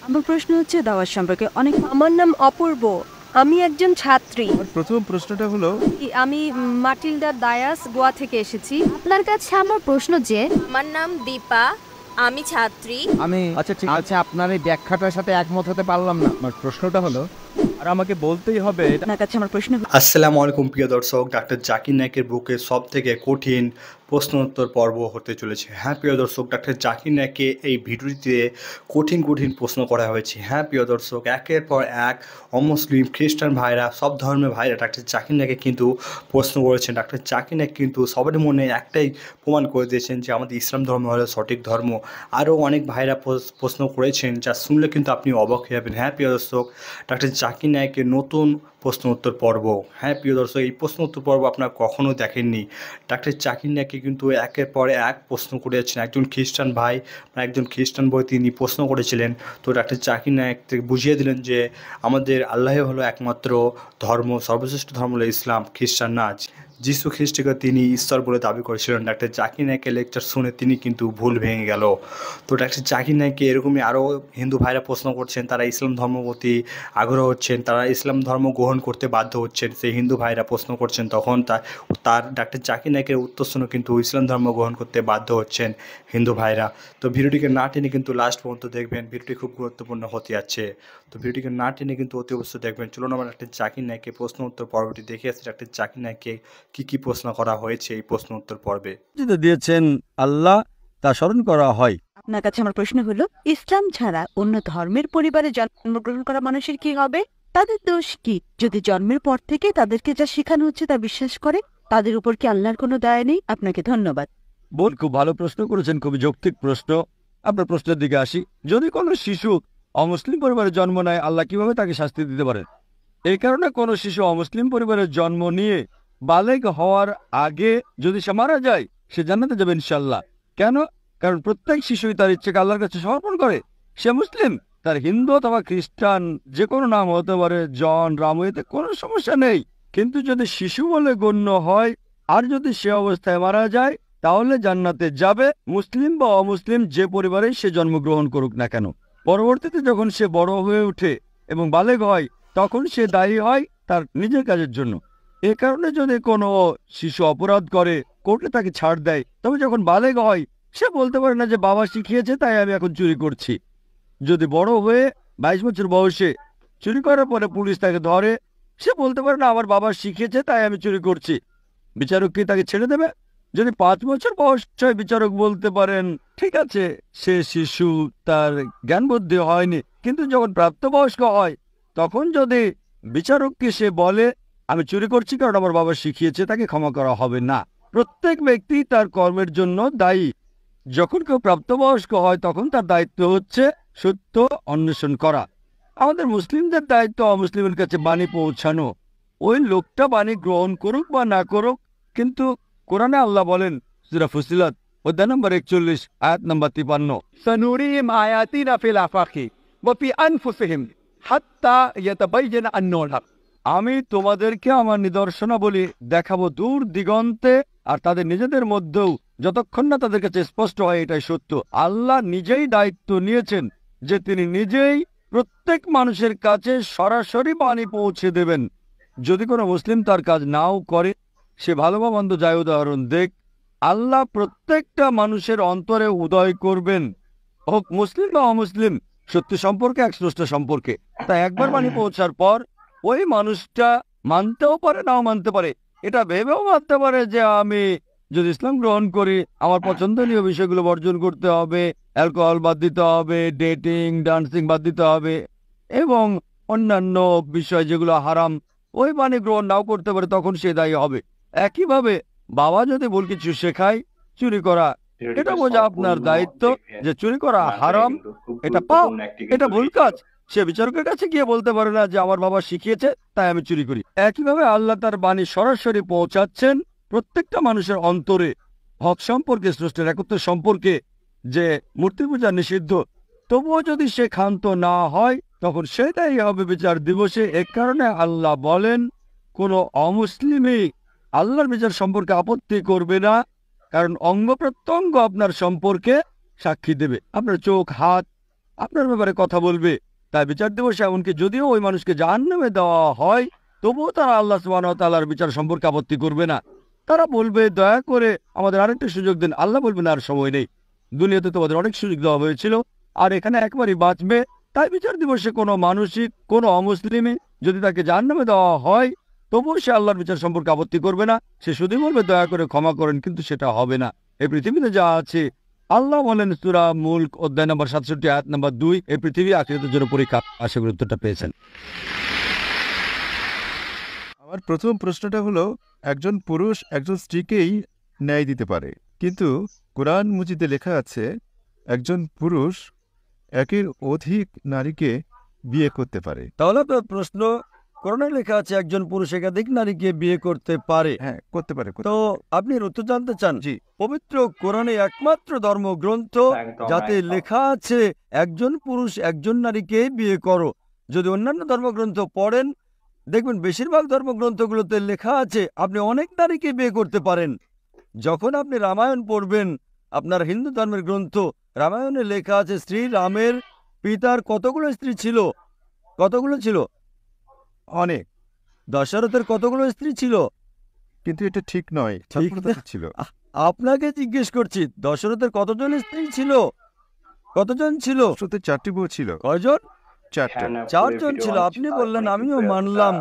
আমার প্রশ্ন হচ্ছে দাওয়াত সম্পর্কে অনেক। আমার নাম অপূর্ব, আমি একজন ছাত্রী। প্রথম প্রশ্নটা হলো আমি মাটিল্ডা দায়াস, গোয়া থেকে এসেছি। আপনার কাছে আমার প্রশ্ন যে আমার নাম দীপা, আমি ছাত্রী। আমি আচ্ছা ঠিক আছে, আপনার এই ব্যাখ্যাটার সাথে একমত হতে পারলাম না। আমার প্রশ্নটা হলো, আর আমাকে বলতেই হবে এটা। আপনার কাছে আমার প্রশ্ন আসসালামু আলাইকুম প্রিয় দর্শক, ডাক্তার জাকির নায়েকের বুকে সব থেকে কঠিন প্রশ্ন উত্তর পর্ব হতে চলেছে। হ্যাঁ প্রিয় দর্শক, ডাক্তার জাকির নায়েককে এই ভিডিওটিতে কঠিন প্রশ্ন করা হয়েছে। হ্যাঁ প্রিয় দর্শক, একের পর এক অমুসলিম খ্রিস্টান ভাইরা, সব ধর্মের ভাইরা ডাক্তার জাকির নায়েককে কিন্তু প্রশ্ন করেছেন। ডাক্তার জাকির নায়েক কিন্তু সবার মনে একটাই প্রমাণ করে দিয়েছেন যে আমাদের ইসলাম ধর্ম হলো সঠিক ধর্ম। আরও অনেক ভাইরা প্রশ্ন করেছেন, যা শুনলে কিন্তু আপনি অবাক হয়ে যাবেন। হ্যাঁ প্রিয় দর্শক, ডাক্তার জাকির নায়েকের নতুন প্রশ্ন উত্তর পর্ব। হ্যাঁ প্রিয় দর্শক, এই প্রশ্ন উত্তর পর্ব আপনারা কখনও দেখেননি। ডাক্তার জাকির নায়েককে কিন্তু একের পর এক প্রশ্ন করেছেন। একজন খ্রিস্টান ভাই বা একজন খ্রিস্টান বই তিনি প্রশ্ন করেছিলেন, তো ডাক্তার জাকির নায়েক থেকে বুঝিয়ে দিলেন যে আমাদের আল্লাহ হলো একমাত্র ধর্ম, সর্বশ্রেষ্ঠ ধর্ম হলো ইসলাম, খ্রিস্টান না। যিশু খ্রিস্টকে তিনি ঈশ্বর বলে দাবি করেছিলেন। ডাক্তার জাকির নায়েকের লেকচার শুনে তিনি কিন্তু ভুল ভেঙে গেল। তো ডাক্তার জাকির নায়েককে এরকমই আরও হিন্দু ভাইরা প্রশ্ন করছেন, তারা ইসলাম ধর্ম প্রতি আগ্রহ হচ্ছেন, তারা ইসলাম ধর্ম গ্রহণ করতে বাধ্য হচ্ছেন। সেই হিন্দু ভাইরা প্রশ্ন করছেন, তখন তার ডাক্তার জাকির নায়েকের উত্তর শুনে কিন্তু ইসলাম ধর্ম গ্রহণ করতে বাধ্য হচ্ছেন হিন্দু ভাইরা। তো ভিডিওটিকে না টেনে কিন্তু লাস্ট পর্যন্ত দেখবেন, ভিডিওটি খুব গুরুত্বপূর্ণ হতে যাচ্ছে। তো ভিডিওটিকে না টেনে কিন্তু অতি অবশ্যই দেখবেন। চলুন আমরা ডাক্তার জাকির নায়েককে প্রশ্ন উত্তর পর্বটি দেখে আসি, ডাক্তার জাকির নায়েককে কি প্রশ্ন করা হয়েছে এই প্রশ্ন উত্তর পর্বে। যেটা দিয়েছেন আল্লাহ, তা স্মরণ করা হয়। আপনার কাছে আমার প্রশ্ন হলো, ইসলাম ছাড়া অন্য ধর্মের পরিবারে জন্মগ্রহণ করা মানুষের কি হবে? তাদের দোষ কি যদি জন্মের পর থেকে তাদেরকে যা শেখানো হচ্ছে তা বিশ্বাস করে? তাদের উপর কি আল্লাহর কোনো দায় নেই? আপনাকে ধন্যবাদ। খুব ভালো প্রশ্ন করেছেন, খুবই যৌক্তিক প্রশ্ন। আপনার প্রশ্নের দিকে আসি। যদি কোনো শিশু অমুসলিম পরিবারে জন্ম নেয়, আল্লাহ কিভাবে তাকে শাস্তি দিতে পারেন? এই কারণে কোনো শিশু অমুসলিম পরিবারের জন্ম নিয়ে বালেগ হওয়ার আগে যদি সে মারা যায়, সে জান্নাতে যাবে ইনশাল্লাহ। কেন? কারণ প্রত্যেক শিশুই তার ইচ্ছেকে আল্লাহর কাছে সমর্পণ করে। সে মুসলিম, তার হিন্দু অথবা খ্রিস্টান যে কোনো নাম হতে পারে, জন, রাম, এতে কোনো সমস্যা নেই। কিন্তু যদি শিশু বলে গণ্য হয় আর যদি সে অবস্থায় মারা যায়, তাহলে জান্নাতে যাবে, মুসলিম বা অমুসলিম যে পরিবারেই সে জন্মগ্রহণ করুক না কেন। পরবর্তীতে যখন সে বড় হয়ে ওঠে এবং বালেগ হয়, তখন সে দায়ী হয় তার নিজের কাজের জন্য। এ কারণে যদি কোনো শিশু অপরাধ করে, কোর্টে তাকে ছাড় দেয়, তবে যখন বালেগ হয় সে বলতে পারে না যে বাবা শিখিয়েছে তাই আমি এখন চুরি করছি। যদি বড় হয়ে 22 বছর বয়সে চুরি করার পরে পুলিশ তাকে ধরে, সে বলতে পারে না আমার বাবা শিখিয়েছে তাই আমি চুরি করছি। বিচারক কি তাকে ছেড়ে দেবে? যদি 5 বছর বয়স হয়, বিচারক বলতে পারেন ঠিক আছে, সে শিশু, তার জ্ঞান বুদ্ধি হয়নি। কিন্তু যখন প্রাপ্তবয়স্ক হয়, তখন যদি বিচারককে সে বলে আমি চুরি করছি কারণ আমার বাবা শিখিয়েছে, তাকে ক্ষমা করা হবে না। প্রত্যেক ব্যক্তি তার কর্মের জন্য দায়ী। যখন কেউ প্রাপ্তবয়স্ক হয়, তখন তার দায়িত্ব হচ্ছে সত্য অন্বেষণ করা। আমাদের মুসলিমদের দায়িত্ব অমুসলিমের কাছে বাণী পৌঁছানো। ওই লোকটা বাণী গ্রহণ করুক বা না করুক, কিন্তু কোরআনে আল্লাহ বলেন, সূরা ফুসিলাত অধ্যায় নম্বর 41 আয়াত নম্বর 53, সানুরিহিম আয়াতিনা ফিল আফাকি ওয়া ফি আনফুসিহিম হাত্তা ইয়াতাবায়্যানা আন্নাহুল হক। আমি তোমাদেরকে আমার নিদর্শনাবলী দেখাবো দূর দিগন্তে আর তাদের নিজেদের মধ্যেও, যতক্ষণ না তাদের কাছে স্পষ্ট হয় এটাই সত্য। আল্লাহ নিজেই দায়িত্ব নিয়েছেন যে তিনি নিজেই প্রত্যেক মানুষের কাছে সরাসরি বাণী পৌঁছে দেবেন। যদি কোনো মুসলিম তার কাজ নাও করে, সে ভালো বা মন্দ যায় উদাহরণ দেখ, আল্লাহ প্রত্যেকটা মানুষের অন্তরে উদয় করবেন, হোক মুসলিম বা অমুসলিম, সত্য সম্পর্কে, এক স্রষ্টা সম্পর্কে। তাই একবার বাণী পৌঁছার পর ওই মানুষটা মানতেও পারে, নাও মানতে পারে। এটা ভেবেও মানতে পারে যে আমি যদি ইসলাম গ্রহণ করি, আমার পছন্দনীয় বিষয়গুলো বর্জন করতে হবে, অ্যালকোহল বাদ দিতে হবে, ডেটিং, ডান্সিং বাদ দিতে হবে এবং অন্যান্য বিষয় যেগুলো হারাম, ওই বাণী গ্রহণ নাও করতে পারে, তখন সে দায়ী হবে। একইভাবে বাবা যদি ভুল কিছু শেখায়, চুরি করা, এটা বোঝা আপনার দায়িত্ব যে চুরি করা হারাম, এটা পাপ, এটা ভুল কাজ। সে বিচারকের কাছে গিয়ে বলতে পারে না যে আমার বাবা শিখিয়েছে তাই আমি চুরি করি। একইভাবে আল্লাহ তার বাণী সরাসরি পৌঁছাচ্ছেন প্রত্যেকটা মানুষের অন্তরে, হক সম্পর্কে, স্রষ্টার একত্র সম্পর্কে, যে মূর্তি পূজা নিষিদ্ধ। তবুও যদি সে ক্ষান্ত না হয়, তখন সে দায়ী হবে বিচার দিবসে। এ কারণে আল্লাহ বলেন, কোনো অমুসলিমই আল্লাহর বিচার সম্পর্কে আপত্তি করবে না, কারণ অঙ্গ প্রত্যঙ্গ আপনার সম্পর্কে সাক্ষী দেবে। আপনার চোখ, হাত, আপনার ব্যাপারে কথা বলবে। তাই বিচার দিবসে এমনকি যদিও ওই মানুষকে জাহান্নামে দেওয়া হয়, তবুও তারা আল্লাহ সুবহানাহু ওয়া তাআলার বিচার সম্পর্কে আপত্তি করবে না। তারা বলবে, দয়া করে আমাদের আরেকটা সুযোগ দিন। আল্লাহ বলবেন, আর সময় নেই, দুনিয়াতে তোমাদের অনেক সুযোগ দেওয়া হয়েছিল, আর এখানে একবারই বাঁচবে। তাই বিচার দিবসে কোনো মানসিক কোনো অমুসলিমে যদি তাকে জাহান্নামে দেওয়া হয়, তবুও সে আল্লাহর বিচার সম্পর্কে আপত্তি করবে না। সে শুধুই বলবে, দয়া করে ক্ষমা করেন, কিন্তু সেটা হবে না। এই পৃথিবীতে যা আছে, আল্লাহ বলেন সূরা মুলক অধ্যায় নম্বর 67 আয়াত নম্বর 2, এই পৃথিবী আখিরাতের জন্য পরীক্ষা। আশা করি উত্তরটা পেয়েছেন। আমার প্রথম প্রশ্নটা হলো, একজন পুরুষ একজন স্ত্রীকেই ন্যায় দিতে পারে, কিন্তু কোরআন মুজিদে লেখা আছে একজন পুরুষ একের অধিক নারীকে বিয়ে করতে পারে। তাহলে আপনার প্রশ্ন, কোরআনে লেখা আছে একজন পুরুষ একাধিক নারীকে বিয়ে করতে পারে। হ্যাঁ, করতে পারে। তো আপনি এর উত্তর জানতে চান? জি। পবিত্র কোরআনে একমাত্র ধর্মগ্রন্থ যাতে লেখা আছে একজন পুরুষ একজন নারীকে বিয়ে করো। যদি অন্যান্য ধর্মগ্রন্থ পড়েন, দেখবেন বেশিরভাগ ধর্মগ্রন্থগুলোতে লেখা আছে আপনি অনেক নারীকে বিয়ে করতে পারেন। যখন আপনি রামায়ণ পড়বেন, আপনার হিন্দু ধর্মের গ্রন্থ রামায়ণে লেখা আছে শ্রী রামের পিতার কতগুলো স্ত্রী ছিল? কতগুলো ছিল? অনেক। দশরথের কতগুলো স্ত্রী ছিল? কিন্তু এটা ঠিক নয়, ঠিক না। ছিল। আপনাকে জিজ্ঞেস করছি, দশরথের কতজন স্ত্রী ছিল? কতজন ছিল? শুধু 4টি বউ ছিল। কয়জন? 4টা। 4জন ছিল। আপনি বললেন, আমিও মানলাম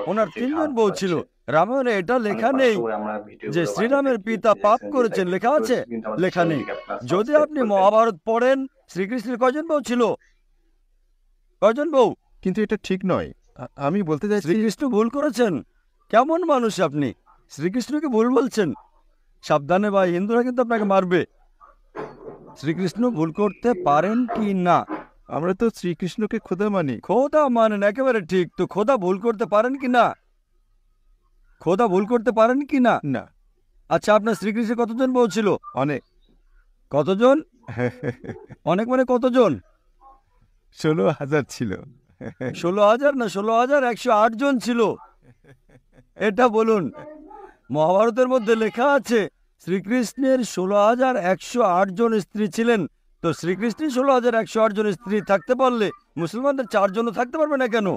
ওনার 3জন বউ ছিল। রামায়ণে এটা লেখা নেই যে শ্রীরামের পিতা পাপ করেছেন, লেখা আছে? লেখা নেই। যদি আপনি মহাভারত পড়েন, শ্রীকৃষ্ণের কয়জন বউ ছিল? কয়জন বউ? কিন্তু এটা ঠিক নয়। আমি বলতে চাইছি শ্রীকৃষ্ণ ভুল করেছেন। কেমন মানুষ আপনি? শ্রীকৃষ্ণকে ভুল বলছেন? সাবধানে ভাই, হিন্দুরা কিন্তু আপনাকে মারবে। শ্রীকৃষ্ণ ভুল করতে পারেন কি না? আমরা তো শ্রীকৃষ্ণকে খোদা মানি। খোদা মানেন, একেবারে ঠিক। তো খোদা ভুল করতে পারেন কি না? খোদা ভুল করতে পারেন কি না? না। আচ্ছা, আপনার শ্রীকৃষ্ণের কতজন বউ ছিল? অনেক। কতজন? অনেক মানে কতজন? 16,000 ছিল। 16,000 না, 16,108 জন ছিল। এটা বলুন। মহাভারতের মধ্যে লেখা আছে শ্রীকৃষ্ণের 16,108 জন স্ত্রী ছিলেন। তো শ্রীকৃষ্ণের 16,108 জন স্ত্রী থাকতে পারলে মুসলমানদের 4 জনও থাকতে পারবে না কেন?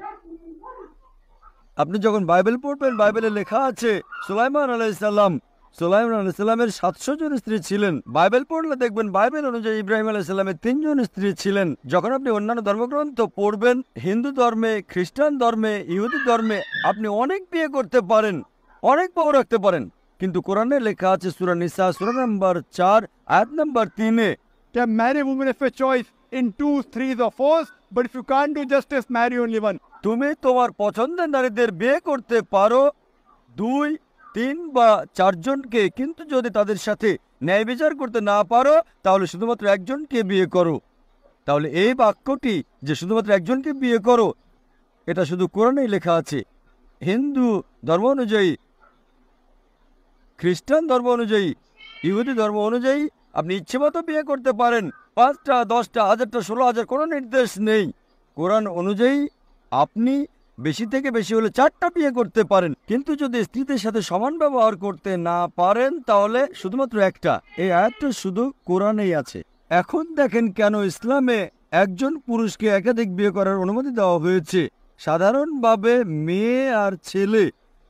আপনি যখন বাইবেল পড়বেন, বাইবেলে লেখা আছে সুলাইমান আলাইহিসসালামের 700 জন স্ত্রী ছিলেন। বাইবেল পড়লে দেখবেন বাইবেল অনুযায়ী ইব্রাহিম আলাইহিসসালামের 3 জন স্ত্রী ছিলেন। যখন আপনি অন্যান্য ধর্মগ্রন্থ পড়বেন, হিন্দু ধর্মে, খ্রিস্টান ধর্মে, ইহুদি ধর্মে আপনি অনেক বিয়ে করতে পারেন, অনেক বউ রাখতে পারেন। কিন্তু কোরআনে লেখা আছে সূরা নিসা সূরা নম্বর 4 আয়াত নম্বর 3-এ, Can marry women of your choice in 2, 3 or 4, but if you can't do justice, marry only one. তুমি তোমার পছন্দের নারীদের বিয়ে করতে পারো 2, 3 বা 4 জনকে, কিন্তু যদি তাদের সাথে ন্যায় বিচার করতে না পারো তাহলে শুধুমাত্র একজনকে বিয়ে করো। তাহলে এই বাক্যটি যে শুধুমাত্র একজনকে বিয়ে করো, এটা শুধু কোরআনেই লেখা আছে। হিন্দু ধর্ম অনুযায়ী, খ্রিস্টান ধর্ম অনুযায়ী, ইহুদি ধর্ম অনুযায়ী আপনি ইচ্ছেমতো বিয়ে করতে পারেন। 5টা, 10টা, 1000টা, 16,000 কোনো নির্দেশ নেই। কোরআন অনুযায়ী আপনি বেশি থেকে বেশি হলে 4টা বিয়ে করতে পারেন, কিন্তু যদি স্ত্রীদের সাথে সমান ব্যবহার করতে না পারেন তাহলে শুধুমাত্র একটা। এই আয়াতটা শুধু কোরআনেই আছে। এখন দেখেন কেন ইসলামে একজন পুরুষকে একাধিক বিয়ে করার অনুমতি দেওয়া হয়েছে। সাধারণভাবে মেয়ে আর ছেলে,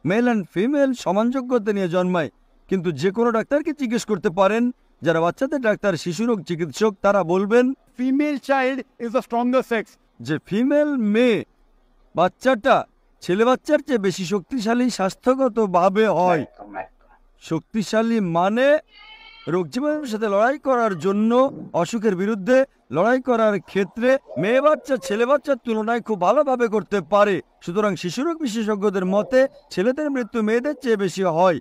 মেল অ্যান্ড ফিমেল সমান যোগ্যতা নিয়ে জন্মায়, কিন্তু যে কোনো ডাক্তারকে জিজ্ঞেস করতে পারেন, যারা বাচ্চাদের ডাক্তার, শিশুরোগ চিকিৎসক, তারা বলবেন Female child is the stronger sex. যে ফিমেল মেয়ে বাচ্চাটা ছেলে বাচ্চার চেয়ে বেশি শক্তিশালী স্বাস্থ্যগতভাবে হয়। শক্তিশালী মানে রোগ জীবাণুর সাথে লড়াই করার জন্য, অসুখের বিরুদ্ধে লড়াই করার ক্ষেত্রে মেয়ে বাচ্চা ছেলে বাচ্চার তুলনায় খুব ভালোভাবে করতে পারে। সুতরাং শিশুরোগ বিশেষজ্ঞদের মতে ছেলেদের মৃত্যু মেয়েদের চেয়ে বেশি হয়।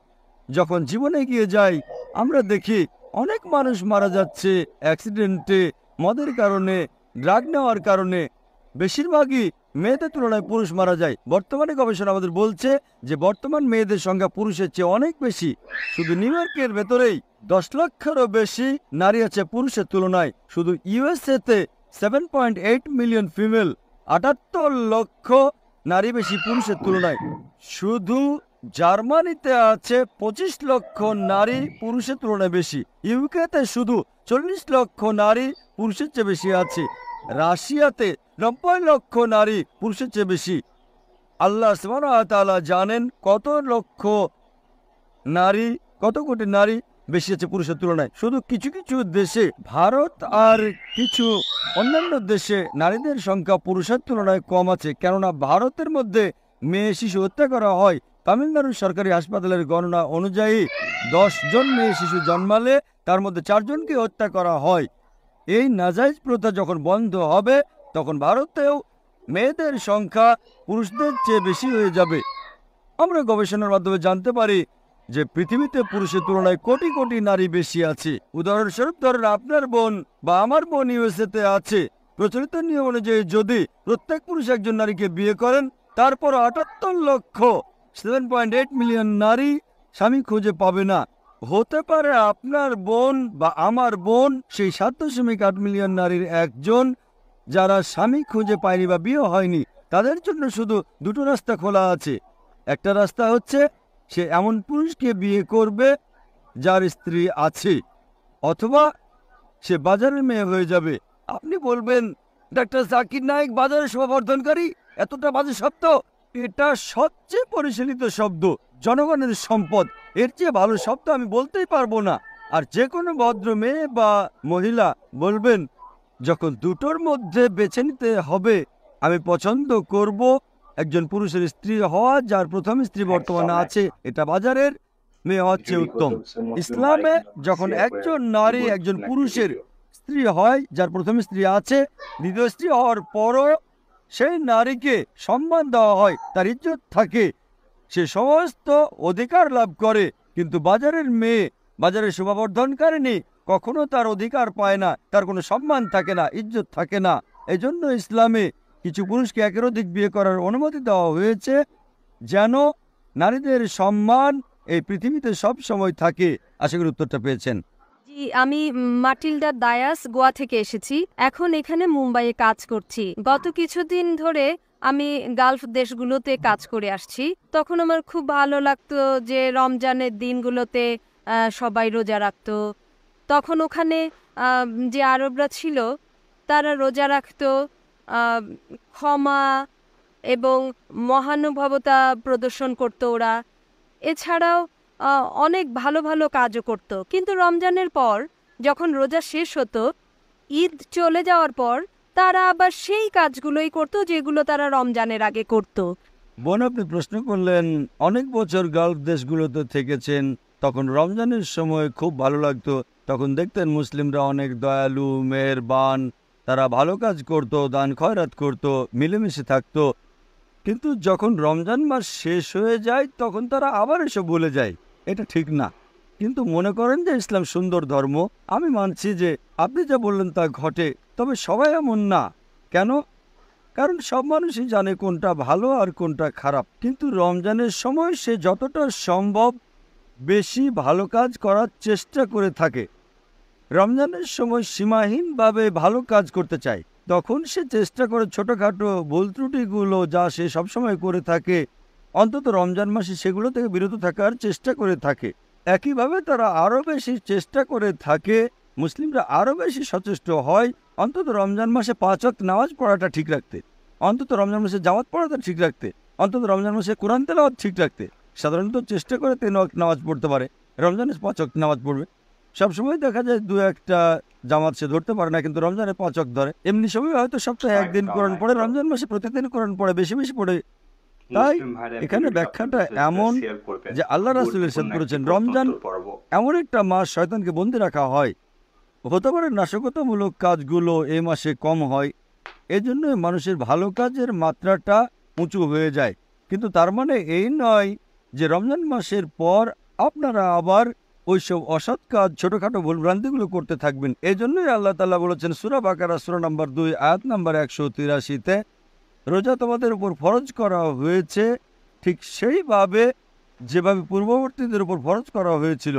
যখন জীবনে এগিয়ে যায় আমরা দেখি অনেক মানুষ মারা যাচ্ছে অ্যাক্সিডেন্টে, মদের কারণে, ড্রাগ নেওয়ার কারণে। বেশিরভাগই মেয়েদের তুলনায় পুরুষ মারা যায়। বর্তমানে গবেষণা আমাদের বলছে যে বর্তমান মেয়েদের সংখ্যা পুরুষের চেয়ে অনেক বেশি। শুধু নিউ ইয়র্কের ভেতরেই 10 লক্ষেরও বেশি নারী আছে পুরুষের তুলনায়। শুধু ইউএসএতে 7.8 মিলিয়ন ফিমেল, 78 লক্ষ নারী বেশি পুরুষের তুলনায়। শুধু জার্মানিতে আছে 25 লক্ষ নারী পুরুষের তুলনায় বেশি। ইউকেতে শুধু 40 লক্ষ নারী পুরুষের চেয়ে বেশি আছে। রাশিয়াতে 90 লক্ষ নারী পুরুষের চেয়ে বেশি। আল্লাহ সুবহানাহু ওয়া তাআলা জানেন কত লক্ষ নারী, কত কোটি নারী বেশি আছে পুরুষের তুলনায়। শুধু কিছু কিছু দেশে, ভারত আর কিছু অন্যান্য দেশে নারীদের সংখ্যা পুরুষের তুলনায় কম আছে, কেননা ভারতের মধ্যে মেয়ে শিশু হত্যা করা হয়। তামিলনাড়ুর সরকারি হাসপাতালের গণনা অনুযায়ী 10 জন মেয়ে শিশু জন্মালে তার মধ্যে 4 জনকে হত্যা করা হয়। এই নাজাইজ প্রথা যখন বন্ধ হবে তখন ভারতেও মেয়েদের সংখ্যা পুরুষদের চেয়ে বেশি হয়ে যাবে। আমরা গবেষণার মাধ্যমে জানতে পারি যে পৃথিবীতে পুরুষের তুলনায় কোটি কোটি নারী বেশি আছে। উদাহরণস্বরূপ ধরেন আপনার বোন বা আমার বোন ইউএসএতে আছে। প্রচলিত নিয়ম অনুযায়ী যদি প্রত্যেক পুরুষ একজন নারীকে বিয়ে করেন, তারপর 78 লক্ষ 7.8 মিলিয়ন নারী স্বামী খুঁজে পাবে না। হতে পারে আপনার বোন বা আমার বোন সেই 7.8 মিলিয়ন নারীর একজন, যারা স্বামী খুঁজে পায়নি বা বিয়ে হয়নি। তাদের জন্য শুধু দুটো রাস্তা খোলা আছে। একটা রাস্তা হচ্ছে সে এমন পুরুষকে বিয়ে করবে যার স্ত্রী আছে, অথবা সে বাজারের মেয়ে হয়ে যাবে। আপনি বলবেন, ডাক্তার জাকির নায়েক বাজারের শোভাবর্ধনকারী, এতটা বাজে শব্দ। এটা সবচেয়ে পরিশীলিত শব্দ, জনগণের সম্পদ। এর চেয়ে ভালো শব্দ আমি বলতেই পারবো না। আর যে কোনো ভদ্র মেয়ে বা মহিলা বলবেন, যখন দুটোর মধ্যে বেছে নিতে হবে, আমি পছন্দ করব একজন পুরুষের স্ত্রী হওয়া যার প্রথম স্ত্রী বর্তমানে আছে, এটা বাজারের মেয়ে হওয়ার চেয়ে উত্তম। ইসলামে যখন একজন নারী একজন পুরুষের স্ত্রী হয় যার প্রথম স্ত্রী আছে, দ্বিতীয় স্ত্রী হওয়ার পরও সেই নারীকে সম্মান দেওয়া হয়, তার ইজ্জত থাকে, সে সমস্ত অধিকার লাভ করে। কিন্তু বাজারের মেয়ে, বাজারের শোভাবর্ধনকারিণী কখনো তার অধিকার পায় না, তার কোনো সম্মান থাকে না, ইজ্জত থাকে না। এই জন্য ইসলামে কিছু পুরুষকে একের অধিক বিয়ে করার অনুমতি দেওয়া হয়েছে, যেন নারীদের সম্মান এই পৃথিবীতে সব সময় থাকে। আশা করি উত্তরটা পেয়েছেন। জি, আমি মাটিল্ডা দায়াস, গোয়া থেকে এসেছি। এখন এখানে মুম্বাইয়ে কাজ করছি। গত কিছুদিন ধরে আমি গালফ দেশগুলোতে কাজ করে আসছি। তখন আমার খুব ভালো লাগতো যে রমজানের দিনগুলোতে সবাই রোজা রাখতো। তখন ওখানে যে আরবরা ছিল তারা রোজা রাখতো, ক্ষমা এবং মহানুভবতা প্রদর্শন করতো ওরা। এছাড়াও অনেক ভালো ভালো কাজও করত। কিন্তু রমজানের পর যখন রোজা শেষ হতো, ঈদ চলে যাওয়ার পর তারা আবার সেই কাজগুলোই করত যেগুলো তারা রমজানের আগে করত। বোন, আপনি প্রশ্ন করলেন, অনেক বছর গালফ দেশগুলোতে থেকেছেন, তখন রমজানের সময় খুব ভালো লাগতো। তখন দেখতেন মুসলিমরা অনেক দয়ালু, মেহেরবান, তারা ভালো কাজ করত, দান খয়রাত করত, মিলেমিশে থাকতো। কিন্তু যখন রমজান মাস শেষ হয়ে যায় তখন তারা আবার এসব ভুলে যায়। এটা ঠিক না। কিন্তু মনে করেন যে ইসলাম সুন্দর ধর্ম, আমি মানছি যে আপনি যা বললেন তা ঘটে, তবে সবাই এমন না। কেন? কারণ সব মানুষই জানে কোনটা ভালো আর কোনটা খারাপ। কিন্তু রমজানের সময় সে যতটা সম্ভব বেশি ভালো কাজ করার চেষ্টা করে থাকে। রমজানের সময় সীমাহীনভাবে ভালো কাজ করতে চায়, তখন সে চেষ্টা করে ছোটোখাটো ভুল ত্রুটিগুলো যা সে সবসময় করে থাকে, অন্তত রমজান মাসে সেগুলো থেকে বিরত থাকার চেষ্টা করে থাকে। একইভাবে তারা আরও বেশি চেষ্টা করে থাকে, মুসলিমরা আরও বেশি সচেষ্ট হয় অন্তত রমজান মাসে 5 ওয়াক্ত নামাজ পড়াটা ঠিক রাখতে, অন্তত রমজান মাসে জামাত পড়াটা ঠিক রাখতে, অন্তত রমজান মাসে কোরআন তেলাওয়াত ঠিক রাখতে। সাধারণত চেষ্টা করে 3 ওয়াক্ত নামাজ পড়তে পারে, রমজানে 5 ওয়াক্ত নামাজ পড়বে। সবসময় দেখা যায় 2-1টা জামাত সে ধরতে পারে না, কিন্তু রমজানে 5 ওয়াক্ত ধরে। এমনি সময় হয়তো সপ্তাহে একদিন কোরআন পড়ে, রমজান মাসে প্রতিদিন কোরআন পড়ে, বেশি বেশি পড়ে। তাই এখানে ব্যাখ্যাটা এমন যে আল্লাহ রাসূল ইরশাদ করেছেন, রমজান এমন একটা মাস শয়তানকে বন্দি রাখা হয়। হতে পারে নাশকতামূলক কাজগুলো এই মাসে কম হয়, এজন্য মানুষের ভালো কাজের মাত্রাটা উঁচু হয়ে যায়। কিন্তু তার মানে এই নয় যে রমজান মাসের পর আপনারা আবার ওইসব অসৎ কাজ, ছোটোখাটো ভুলভ্রান্তিগুলো করতে থাকবেন। এই জন্যই আল্লাহ তাআলা বলেছেন সূরা বাকারা সূরা নম্বর 2 আয়াত নম্বর 183-তে, রোজা তোমাদের উপর ফরজ করা হয়েছে ঠিক সেইভাবে যেভাবে পূর্ববর্তীদের উপর ফরজ করা হয়েছিল,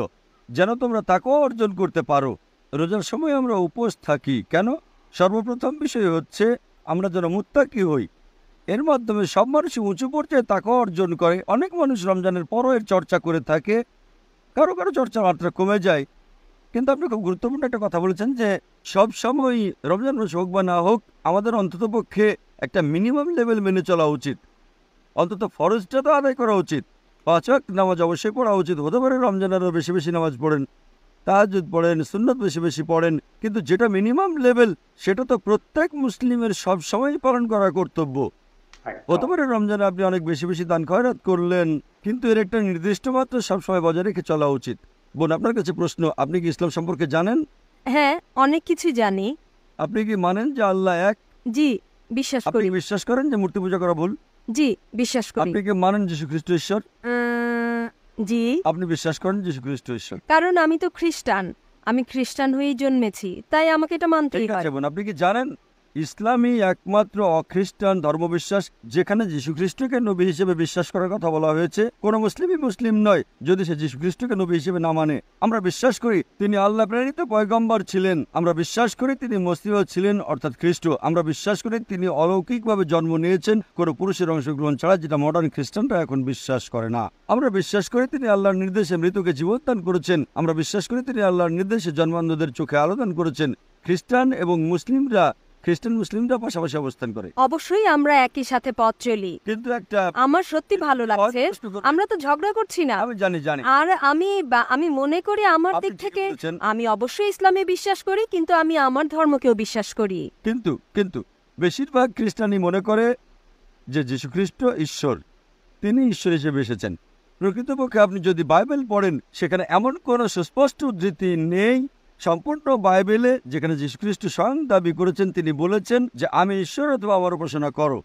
যেন তোমরা তাকওয়া অর্জন করতে পারো। রোজার সময় আমরা উপোস থাকি কেন? সর্বপ্রথম বিষয় হচ্ছে আমরা যেন মুত্তাকি হই। এর মাধ্যমে সব মানুষই উঁচু পর্যায়ে তাকওয়া অর্জন করে। অনেক মানুষ রমজানের পরও এর চর্চা করে থাকে, কারো কারো চর্চার মাত্রা কমে যায়, কিন্তু আপনি খুব গুরুত্বপূর্ণ একটা কথা বলেছেন যে সব সময় রমজান মাস হোক বা না হোক আমাদের অন্ততপক্ষে একটা মিনিমাম লেভেল মেনে চলা উচিত। অন্তত ফরজটা তো আদায় করা উচিত। 5 ওয়াক্ত নামাজ অবশ্যই পড়া উচিত। হতে পারে রমজান আরও বেশি বেশি নামাজ পড়েন, তাহাজ্জুদ পড়েন, সুন্নত বেশি বেশি পড়েন, কিন্তু যেটা মিনিমাম লেভেল সেটা তো প্রত্যেক মুসলিমের সব সময় পালন করা কর্তব্য। হতে পারে রমজানে আপনি অনেক বেশি বেশি দান খয়রাত করলেন, কিন্তু এর একটা নির্দিষ্ট মাত্রা সবসময় বজায় রেখে চলা উচিত। বোন, আপনার কাছে প্রশ্ন, আপনি কি ইসলাম সম্পর্কে জানেন? হ্যাঁ, অনেক কিছু জানি। আপনি কি মানেন যে আল্লাহ এক? জি, বিশ্বাস আপনি করি। কি বিশ্বাস করেন যে মূর্তি পূজা করা ভুল? জি, বিশ্বাস করি। আপনি কি মানেন যীশু খ্রিস্ট ঈশ্বর? জি। আপনি বিশ্বাস করেন যীশু খ্রিস্ট ঈশ্বর? কারণ আমি তো খ্রিস্টান, আমি খ্রিস্টান হয়েই জন্মেছি, তাই আমাকে এটা মানতেই ঠিক হয়। আছে বোন, আপনি কি জানেন ইসলামই একমাত্র অখ্রিস্টান ধর্মবিশ্বাস যেখানে যীশু খ্রিস্টকে নবী হিসেবে বিশ্বাস করার কথা বলা হয়েছে। কোন মুসলিমই মুসলিম নয় যদি সে যীশু খ্রিস্টকে নবী হিসেবে না মানে। আমরা বিশ্বাস করি তিনি আল্লাহ প্রেরিত পয়গম্বর ছিলেন। আমরা বিশ্বাস করি তিনি মসিহ ছিলেন অর্থাৎ খ্রিস্ট। আমরা বিশ্বাস করি তিনি অলৌকিকভাবে জন্ম নিয়েছেন কোনো পুরুষের অংশগ্রহণ ছাড়া, যেটা মডার্ন খ্রিস্টানরা এখন বিশ্বাস করে না। আমরা বিশ্বাস করি তিনি আল্লাহর নির্দেশে মৃতকে জীবনদান করেছেন। আমরা বিশ্বাস করি তিনি আল্লাহর নির্দেশে জন্মান্ধদের চোখে আলো দান করেছেন। খ্রিস্টান মুসলিমরা পাশাপাশি অবস্থান করে। অবশ্যই আমরা একই সাথে পথ চলি। কিন্তু একটা আমার সত্যি ভালো লাগছে, আমরা তো ঝগড়া করছি না। আমি জানি আর আমি মনে করি আমার দিক থেকে আমি অবশ্যই ইসলামে বিশ্বাস করি, কিন্তু আমি আমার ধর্মকেও বিশ্বাস করি। কিন্তু বেশিরভাগ খ্রিস্টানই মনে করে যে যীশু খ্রিস্ট ঈশ্বর, তিনি ঈশ্বর হিসেবে এসেছেন। প্রকৃতপক্ষে আপনি যদি বাইবেল পড়েন সেখানে এমন কোনো সুস্পষ্ট উদ্ধৃতি নেই সম্পূর্ণ বাইবেলে যেখানে যীশু খ্রিস্ট স্বয়ং দাবি করেছেন, তিনি বলেছেন যে আমি ঈশ্বর অথবা আমার উপাসনা করো।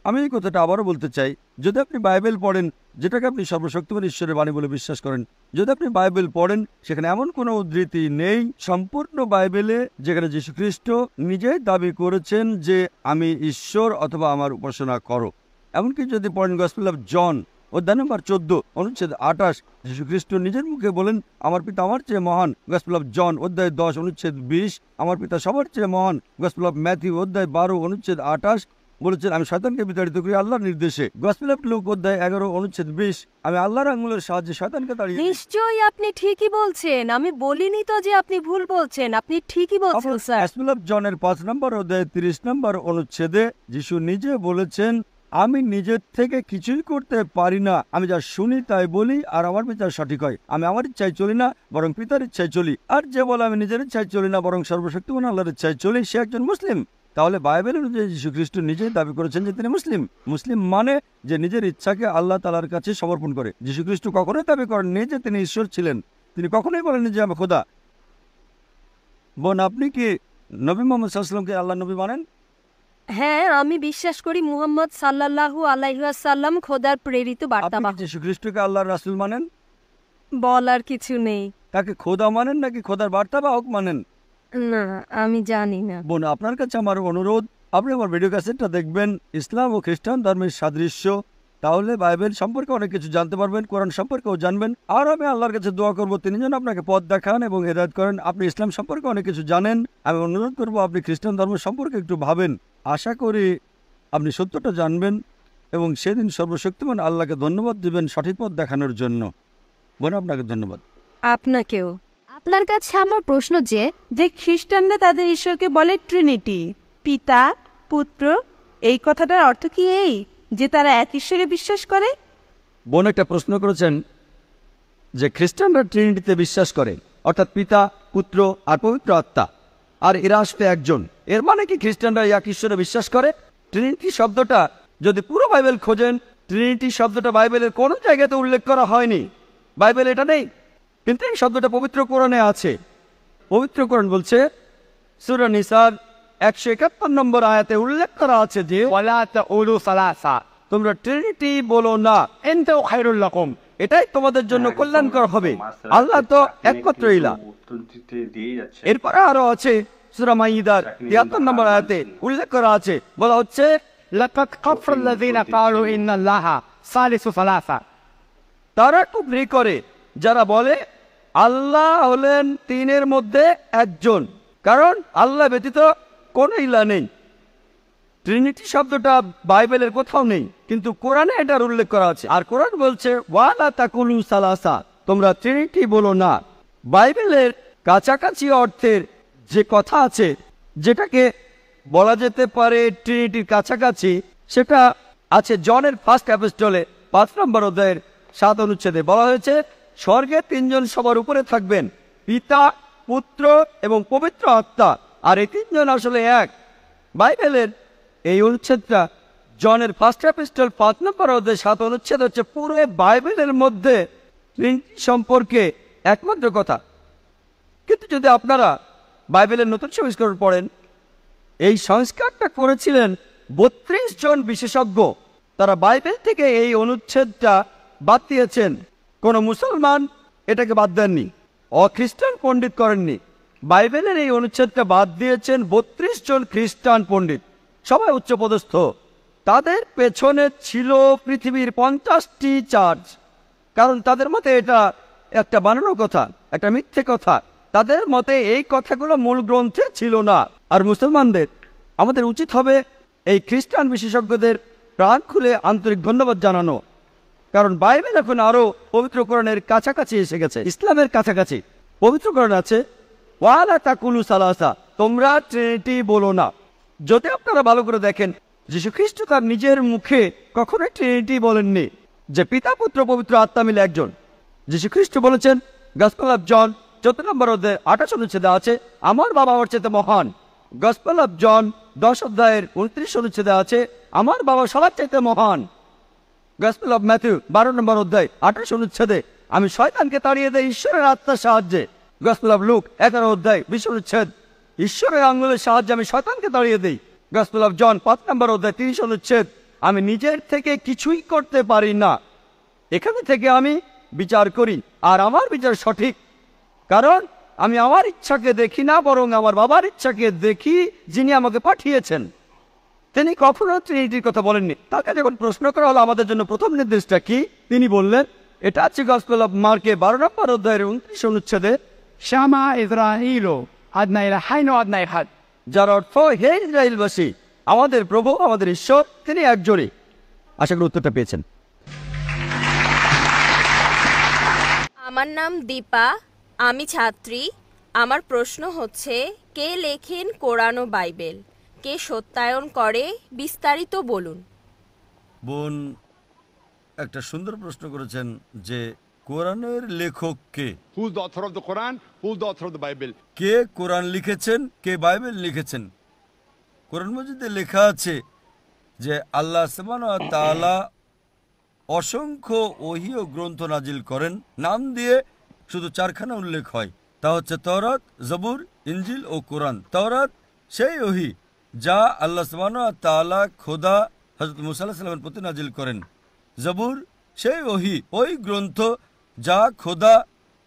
আমি এই কথাটা আবারও বলতে চাই, যদি আপনি বাইবেল পড়েন যেটাকে আপনি সর্বশক্তিমান ঈশ্বরের বাণী বলে বিশ্বাস করেন, যদি আপনি বাইবেল পড়েন সেখানে এমন কোনো উদ্ধৃতি নেই সম্পূর্ণ বাইবেলে যেখানে যীশু খ্রিস্ট নিজেই দাবি করেছেন যে আমি ঈশ্বর অথবা আমার উপাসনা করো। এমনকি যদি পড়েন গসপেল অফ জন অধ্যায় নম্বর 14 অনুচ্ছেদ 28, যীশু খ্রিস্ট নিজের মুখে বলেন আমার পিতা আমার চেয়ে মহান। গসপেল অফ জন অধ্যায় 10 অনুচ্ছেদ 20, আমার পিতা সবার চেয়ে মহান। গসপেল অফ ম্যাথিউ অধ্যায় 12 অনুচ্ছেদ 28 বলেছেন আমি শয়তানকে বিতাড়িত করি আল্লাহর নির্দেশে। গসপেল অফ লুক অধ্যায় 11 অনুচ্ছেদ 20, আমি আল্লাহর আঙুলের সাহায্যে শয়তানকে তাড়িয়ে। নিশ্চয়ই আপনি ঠিকই বলছেন, আমি বলিনি তো যে আপনি ভুল বলছেন, আপনি ঠিকই বলছেন স্যার। গসপেল অফ জনের 5 নম্বর অধ্যায় 30 নম্বর অনুচ্ছেদে যিশু নিজে বলেছেন আমি নিজের থেকে কিছুই করতে পারি না, আমি যা শুনি তাই বলি আর আমার বিচার সঠিক হয়। আমি আমার ইচ্ছায় চলি না বরং পিতার ইচ্ছায় চলি। আর যে বলে আমি নিজের ইচ্ছায় চলি না বরং সর্বশক্তিমান আল্লাহর ইচ্ছায় চলি সে একজন মুসলিম। তাহলে বাইবেল অনুযায়ী যীশু খ্রিস্ট নিজেই দাবি করেছেন যে তিনি মুসলিম। মুসলিম মানে যে নিজের ইচ্ছাকে আল্লাহ তাআলার কাছে সমর্পণ করে। যীশু খ্রিস্ট কখনোই দাবি করেননি যে তিনি ঈশ্বর ছিলেন, তিনি কখনোই বলেননি যে আমি খোদা। বোন, আপনি কি নবী মুহাম্মদ সাল্লাল্লাহু আলাইহি ওয়াসাল্লামকে আল্লাহর নবী মানেন? হ্যাঁ, আমি বিশ্বাস করি মুহাম্মদ সাল্লাল্লাহু আলাইহি ওয়াসাল্লাম খোদার প্রেরিত বার্তাবাহক। আপনি যীশু খ্রিস্টকে আল্লাহর রাসূল মানেন? বলার কিছু নেই। তাকে খোদা মানেন নাকি খোদার বার্তাবাহক মানেন? না, আমি জানি না। বোন, আপনার কাছে আমার অনুরোধ, আপনি আমার ভিডিও ক্যাসেটটা দেখবেন, ইসলাম ও খ্রিস্টান ধর্মের সাদৃশ্য, তাহলে বাইবেল সম্পর্কে অনেক কিছু জানতে পারবেন, কোরআন সম্পর্কেও জানবেন। আর আমি আল্লাহর কাছে দোয়া করব তিনি যেন আপনাকে পথ দেখান এবং হেদায়েত করেন। আপনি ইসলাম সম্পর্কে অনেক কিছু জানেন, আমি অনুরোধ করব আপনি খ্রিস্টান ধর্ম সম্পর্কে একটু ভাবেন। আশা করি আপনি সত্যটা জানবেন এবং সেদিন সর্বশক্তিমান আল্লাহকে ধন্যবাদ দিবেন সঠিক পথ দেখানোর জন্য। বোন, আপনাকে ধন্যবাদ। আপনাকেও। আপনার কাছে আমার প্রশ্ন যে খ্রিস্টানরা তাদের ঈশ্বরকে বলে ট্রিনিটি, পিতা পুত্র, এই কথাটার অর্থ কি এই যে তারা এক ঈশ্বরে বিশ্বাস করে? বোন একটা প্রশ্ন করেছেন যে খ্রিস্টানরা ট্রিনিটিতে বিশ্বাস করে, অর্থাৎ পিতা পুত্র আর পবিত্র আত্মা, আর এরা আসবে একজন। এর মানে কি খ্রিস্টানরা এক ঈশ্বরে বিশ্বাস করে? ট্রিনিটি শব্দটা যদি পুরো বাইবেল খোঁজেন, ট্রিনিটি শব্দটা বাইবেলের কোনো জায়গাতে উল্লেখ করা হয়নি, বাইবেল এটা নেই, কিন্তু এই শব্দটা পবিত্র কোরআনে আছে। পবিত্র কোরআন বলছে সূরা নিসার 171 নম্বর আয়াতে উল্লেখ করা আছে যে ওয়ালা তাউলু সালাসা, তোমরা ট্রিনিটি বলো না, এনতাও খায়রুল লাকুম, এটাই তোমাদের জন্য কল্যাণকর হবে। আল্লাহ তো একমাত্র ইলাহ। এরপরে আরো আছে সূরা মাইদার 73 নম্বর আয়াতে উল্লেখ করা আছে, বলা হচ্ছে লাকাদ কাফারাল্লাযিনা ক্বালু ইন্নাল্লাহা সালিসু সালাসা, তারা কুফরি করে যারা বলে আল্লাহ হলেন তিনের মধ্যে একজন, কারণ আল্লাহ ব্যতীত কোনো ইলাহ নেই। ট্রিনিটি শব্দটা বাইবেলের কোথাও নেই, কিন্তু কোরআনে এটার উল্লেখ করা আছে। আর কোরআন বলছে ওয়ালা তাকুলু সালাসা, তোমরা ট্রিনিটি বলো না। বাইবেলের কাছাকাছি অর্থের যে কথা আছে, যেটাকে বলা যেতে পারে ট্রিনিটির কাছাকাছি, সেটা আছে জনের ফার্স্ট এপিস্টলে 5 নম্বর অধ্যায়ের 7 অনুচ্ছেদে। বলা হয়েছে স্বর্গে 3 জন সবার উপরে থাকবেন, পিতা, পুত্র এবং পবিত্র আত্মা, আর এই 3 জন আসলে এক। বাইবেলের এই অনুচ্ছেদটা জনের ফার্স্ট এপিস্টল 5 নম্বর অধ্যায় 7 অনুচ্ছেদ হচ্ছে পুরো বাইবেলের মধ্যে ট্রিনিটি সম্পর্কে একমাত্র কথা। কিন্তু যদি আপনারা বাইবেলের নতুন সংস্করণ পড়েন, এই সংস্কারটা করেছিলেন 32 জন বিশেষজ্ঞ। তারা বাইবেল থেকে এই অনুচ্ছেদটা বাদ দিয়েছেন। কোনো মুসলমান এটাকে বাদ দেননি, অখ্রিস্টান পণ্ডিত করেননি। বাইবেলের এই অনুচ্ছেদটা বাদ দিয়েছেন 32 জন খ্রিস্টান পণ্ডিত, সবাই উচ্চপদস্থ। তাদের পেছনে ছিল পৃথিবীর 50টি চার্চ, কারণ তাদের মতে এটা একটা বানানো কথা, একটা মিথ্যে কথা। তাদের মতে এই কথাগুলো মূল গ্রন্থে ছিল না। আর মুসলমানদের আমাদের উচিত হবে এই খ্রিস্টান বিশেষজ্ঞদের প্রাণ খুলে আন্তরিক ধন্যবাদ জানানো, কারণ বাইবেল এখন আরো পবিত্র কোরআনের কাছাকাছি এসে গেছে, ইসলামের কাছাকাছি। পবিত্র কোরআন আছে ওয়ালা তাকুলু সালাসা, তোমরা ট্রিনিটি বলো না। যদি আপনারা ভালো করে দেখেন, যীশু খ্রিস্ট তার নিজের মুখে কখনো ট্রিনিটি বলেননি, যে পিতা, পুত্র, পবিত্র আত্মা মিলে একজন। যীশু খ্রিস্ট বলেছেন গসপেল অফ জন 14 নম্বর অধ্যায় 28 অনুচ্ছেদে আছে আমার বাবা আমার চেয়ে মহান। গসপেল অফ জন 10 অধ্যায়ের 29 অনুচ্ছেদে আছে আমার বাবা সবার চাইতে মহান। গসপেল অফ ম্যাথিউ 12 নম্বর অধ্যায় 28 অনুচ্ছেদে আমি শয়তানকে তাড়িয়ে দেই ঈশ্বরের আত্মার সাহায্যে। গসপেল অফ লুক 11 অধ্যায় 20 অনুচ্ছেদ ঈশ্বরের আঙ্গুলের সাহায্যে আমি শয়তানকে তাড়িয়ে দেই। গসপেল অফ জন 5 নম্বর অধ্যায় 30 অনুচ্ছেদ আমি নিজের থেকে কিছুই করতে পারি না, এখানে থেকে আমি বিচার করি, আর আমার বিচার সঠিক, কারণ আমি আমার ইচ্ছাকে দেখি না, বরং আমার বাবার ইচ্ছাকে দেখি যিনি আমাকে পাঠিয়েছেন। তিনি কখনো ট্রিনিটির কথা বলেননি। তাকে যখন প্রশ্ন করা হলো আমাদের জন্য প্রথম নির্দেশটা কি, তিনি বললেন, এটা আছে গসপেল অফ মার্কে 12 নম্বর অধ্যায়ের 29 অনুচ্ছেদে, শামা ইসরাঈলু আদনা ইলাহাইনু আদনা ইহাদ, যার অর্থ হে ইসরায়েলবাসী, আমাদের প্রভু, আমাদের ঈশ্বর, তিনি একজনই। আশা করি উত্তরটা পেয়েছেন। আমার নাম দীপা, আমি ছাত্রী। আমার প্রশ্ন হচ্ছে, কে লেখেন কোরআন ও বাইবেল? কে সত্যায়ন করে? বিস্তারিত বলুন। বোন একটা সুন্দর প্রশ্ন করেছেন যে কোরআনের লেখক কে, Who's the author of the Quran? Who's the author of the Bible? কে কোরআন লিখেছেন, কে বাইবেল লিখেছেন। কোরআন মজিদে লেখা আছে যে আল্লাহ সুবহানাহু ওয়া তাআলা অসংখ্য ওহী ও গ্রন্থ নাজিল করেন, নাম দিয়ে শুধু 4খানা উল্লেখ হয়, তা হচ্ছে তাওরাত, জবুর, ইনজিল ও কোরআন। তাওরাত সেই ওহী যা আল্লাহ সুবহানাহু ওয়া তাআলা খোদা হযরত মুসা আলাইহিস সালামের প্রতি নাজিল করেন। জবুর সেই ওহী, ওই গ্রন্থ যা খোদা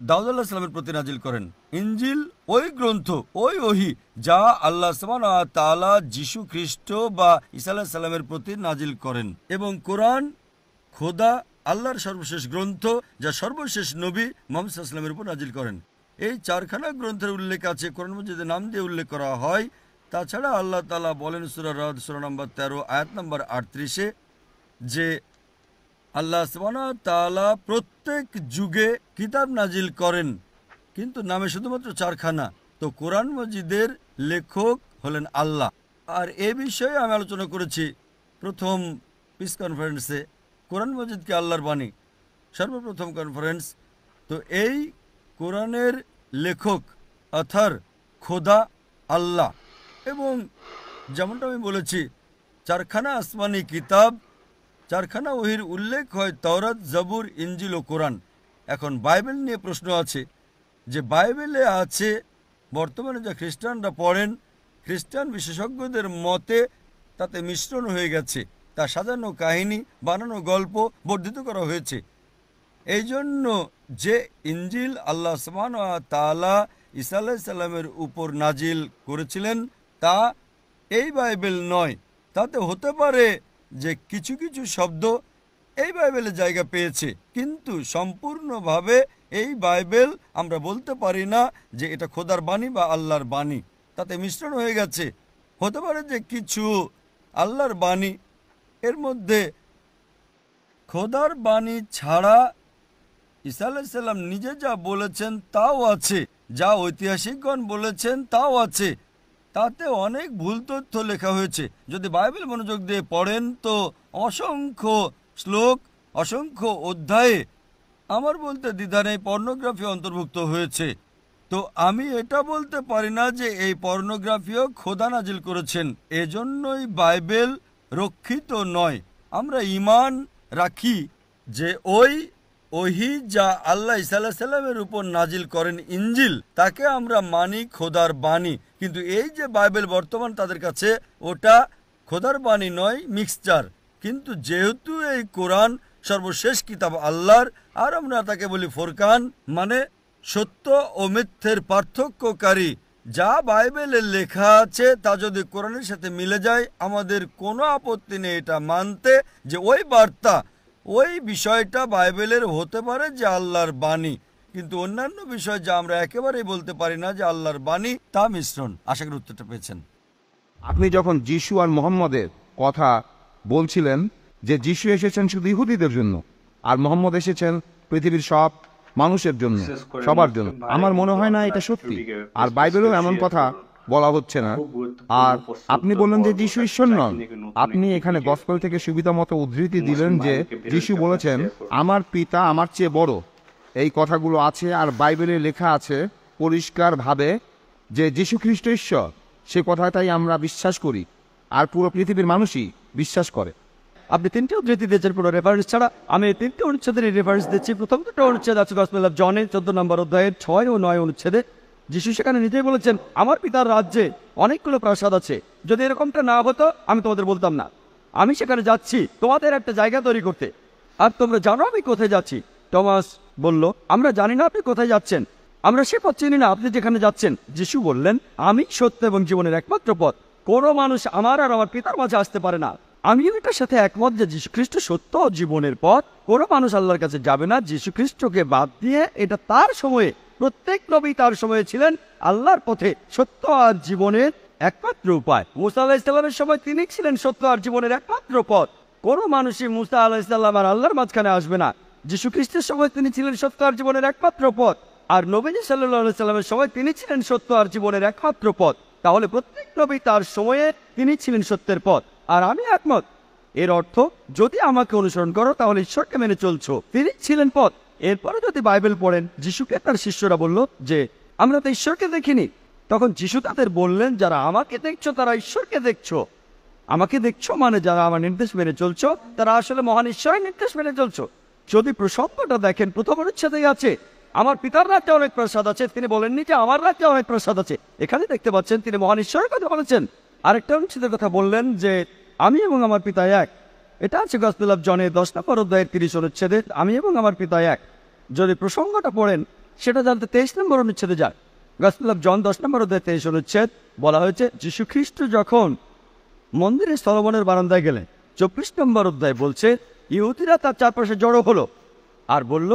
দাউদ আলাইহিস সালামের প্রতি নাজিল করেন। ইনজিল ওই গ্রন্থ, ওই ওহী যা আল্লাহ সুবহানাহু ওয়া তাআলা যীশু খ্রিস্ট বা ঈসা আলাইহিস সালামের প্রতি নাজিল করেন। এবং কোরআন খোদা আল্লাহর সর্বশেষ গ্রন্থ যা সর্বশেষ নবী মুহাম্মদ সাল্লাল্লাহু আলাইহি ওয়াসাল্লামের উপর নাজিল করেন। এই 4খানা গ্রন্থের উল্লেখ আছে, কোরআন মজিদে নাম দিয়ে উল্লেখ করা হয়। তাছাড়া আল্লাহ তাআলা বলেন সূরা রাদ সূরা নম্বর 13 আয়াত নম্বর 38 যে আল্লাহ সুবহানাহু ওয়া তাআলা প্রত্যেক যুগে কিতাব নাজিল করেন, কিন্তু নামে শুধুমাত্র 4খানা। তো কোরআন মজিদের লেখক হলেন আল্লাহ। আর এ বিষয়ে আমি আলোচনা করেছি প্রথম পিস কনফারেন্সে, কোরআন মজিদকে আল্লাহর বাণী, সর্বপ্রথম কনফারেন্স। তো এই কোরআনের লেখক অথর খোদা আল্লাহ। এবং যেমনটা আমি বলেছি 4খানা আসমানি কিতাব, 4খানা ওহীর উল্লেখ হয় তাওরাত, জবুর, ইনজিল ও কোরআন। এখন বাইবেল নিয়ে প্রশ্ন আছে যে বাইবেলে আছে বর্তমানে যা খ্রিস্টানরা পড়েন, খ্রিস্টান বিশেষজ্ঞদের মতে তাতে মিশ্রণ হয়ে গেছে, তা সাজানো কাহিনী, বানানো গল্প বর্ধিত করা হয়েছে। এই জন্য যে ইনজিল আল্লাহ সুবহানাহু ওয়া তাআলা ঈসা আলাইহিস সালামের উপর নাজিল করেছিলেন তা এই বাইবেল নয়। তাতে হতে পারে যে কিছু কিছু শব্দ এই বাইবেলে জায়গা পেয়েছে, কিন্তু সম্পূর্ণভাবে এই বাইবেল আমরা বলতে পারি না যে এটা খোদার বাণী বা আল্লাহর বাণী, তাতে মিশ্রণ হয়ে গেছে। হতে পারে যে কিছু আল্লাহর বাণী, এর মধ্যে খোদার বাণী ছাড়া ঈসা আলাইহিস সালাম নিজে যা বলেছেন তাও আছে, যা ঐতিহাসিকগণ বলেছেন তাও আছে, তাতে অনেক ভুল তথ্য লেখা হয়েছে। যদি বাইবেল মনোযোগ দিয়ে পড়েন তো অসংখ্য শ্লোক, অসংখ্য অধ্যায়ে আমার বলতে দ্বিধা নেই পর্নোগ্রাফি অন্তর্ভুক্ত হয়েছে। তো আমি এটা বলতে পারি না যে এই পর্নোগ্রাফিও খোদা নাজিল করেছেন, এজন্যই বাইবেল রক্ষিত নয়। আমরা ঈমান রাখি যে ওহি যা আল্লাহ ঈসা আলাইহিস সালামের উপর নাজিল করেন ইনজিল, তাকে আমরা মানি খোদার বাণী। কিন্তু এই যে বাইবেল বর্তমান তাদের কাছে, ওটা খোদার বাণী নয়, মিক্সচার। কিন্তু যেহেতু এই কোরআন সর্বশেষ কিতাব আল্লাহর, আর আমরা তাকে বলি ফোরকান, মানে সত্য ও মিথ্যের পার্থক্যকারী। যা বাইবেলে লেখা আছে তা যদি কোরআনের সাথে মিলে যায়, আমাদের কোনো আপত্তি নেই এটা মানতে যে ওই বার্তা, ওই বিষয়টা বাইবেলের হতে পারে যে আল্লাহর বাণী। কিন্তু অন্যান্য বিষয় যা আমরা একেবারেই বলতে পারি না যে আল্লাহর বাণী, তা মিশ্রণ। আশা করি উত্তরটা পেয়েছেন। আপনি যখন যিশু আর মোহাম্মদের কথা বলছিলেন যে যিশু এসেছেন শুধু ইহুদিদের জন্য আর মোহাম্মদ এসেছেন পৃথিবীর সব মানুষের জন্য, সবার জন্য, আমার মনে হয় না এটা সত্যি। আর বাইবেলেও এমন কথা বলা হচ্ছে না। আর আপনি বললেন যে যিশু ঈশ্বর নন। আপনি এখানে গসপেল থেকে সুবিধা মতো উদ্ধৃতি দিলেন যে যিশু বলেছেন আমার পিতা আমার চেয়ে বড়। এই কথাগুলো আছে আর বাইবেলে লেখা আছে পরিষ্কারভাবে যে যিশু খ্রিস্ট ঈশ্বর। সে কথাটাই আমরা বিশ্বাস করি আর পুরো পৃথিবীর মানুষই বিশ্বাস করে। আপনি তিনটে উদ্ধৃতি দিয়েছেন পুরো রেফারেন্স ছাড়া। আমি এই তিনটে অনুচ্ছেদের রেফারেন্স দিচ্ছি। প্রথম দুটো অনুচ্ছেদ আছে গসপেল অফ জনের 14 নম্বর অধ্যায়ের 6 ও 9 অনুচ্ছেদে। যিশু সেখানে নিজেই বলেছেন আমার পিতার রাজ্যে অনেকগুলো প্রাসাদ আছে, যদি এরকমটা না হতো আমি তোমাদের বলতাম না। আমি সেখানে যাচ্ছি তোমাদের একটা জায়গা তৈরি করতে, আর তোমরা জানো আমি কোথায় যাচ্ছি। টমাস বলল আমরা জানি না আপনি কোথায় যাচ্ছেন, আমরা সে পথ চিনি না আপনি যেখানে যাচ্ছেন। যিশু বললেন আমি সত্য এবং জীবনের একমাত্র পথ, কোনো মানুষ আমার আর আমার পিতার মাঝে আসতে পারে না। আমিও এটার সাথে একমত যে যীশু খ্রিস্ট সত্য ও জীবনের পথ। কোনো মানুষ আল্লাহর কাছে যাবে না যীশু খ্রিস্টকে বাদ দিয়ে। এটা তার সময়ে, প্রত্যেক নবী তার সময়ে ছিলেন আল্লাহর পথে সত্য আর জীবনের একমাত্র উপায়। মুসা আলাইহিস সালামের সময় তিনি ছিলেন সত্য আর জীবনের একমাত্র পথ। কোনো মানুষই মুসা আলাইহিস সালাম আর আল্লাহর মাঝখানে আসবে না। যীশু খ্রিস্টের সময় তিনি ছিলেন সত্য আর জীবনের একমাত্র পথ, আর নবীজি সাল্লাল্লাহু আলাইহি সাল্লামের সময় তিনি ছিলেন সত্য আর জীবনের একমাত্র পথ। তাহলে প্রত্যেক নবী তার সময়ে তিনি ছিলেন সত্যের পথ, আর আমি একমত। এর অর্থ যদি আমাকে অনুসরণ করো তাহলে ঈশ্বরকে মেনে চলছো, তিনি ছিলেন পথ। এরপরে যদি বাইবেল পড়েন, যিশুকে তার শিষ্যরা বলল যে আমরা তো ঈশ্বরকে দেখিনি। তখন যিশু তাদের বললেন যারা আমাকে দেখছো তারা ঈশ্বরকে দেখছো। আমাকে দেখছো মানে যারা আমার নির্দেশ মেনে চলছো তারা আসলে মহান ঈশ্বরের নির্দেশ মেনে চলছো। যদি প্রসঙ্গটা দেখেন প্রথম অনুচ্ছেদেই আছে আমার পিতার রাজ্যে অনেক প্রসাদ আছে, তিনি বলেননি যে আমার রাজ্যে অনেক প্রসাদ আছে। এখানে দেখতে পাচ্ছেন তিনি মহান ঈশ্বরের কথা বলেছেন। আরেকটা অনুচ্ছেদের কথা বললেন যে আমি এবং আমার পিতা এক। এটা আছে গসপেল অফ জনের 10 নম্বর অধ্যায়ের 30 অনুচ্ছেদে, আমি এবং আমার পিতা এক। যদি প্রসঙ্গটা পড়েন সেটা জানতে 23 নম্বর অনুচ্ছেদে যায়। গসপেল অফ জন 10 নম্বর অধ্যায় 23 অনুচ্ছেদ বলা হয়েছে যীশু খ্রিস্ট যখন মন্দিরে সলোমনের বারান্দায় গেলেন। 24 নম্বর অধ্যায় বলছে ইহুদিরা তার চারপাশে জড়ো হলো আর বলল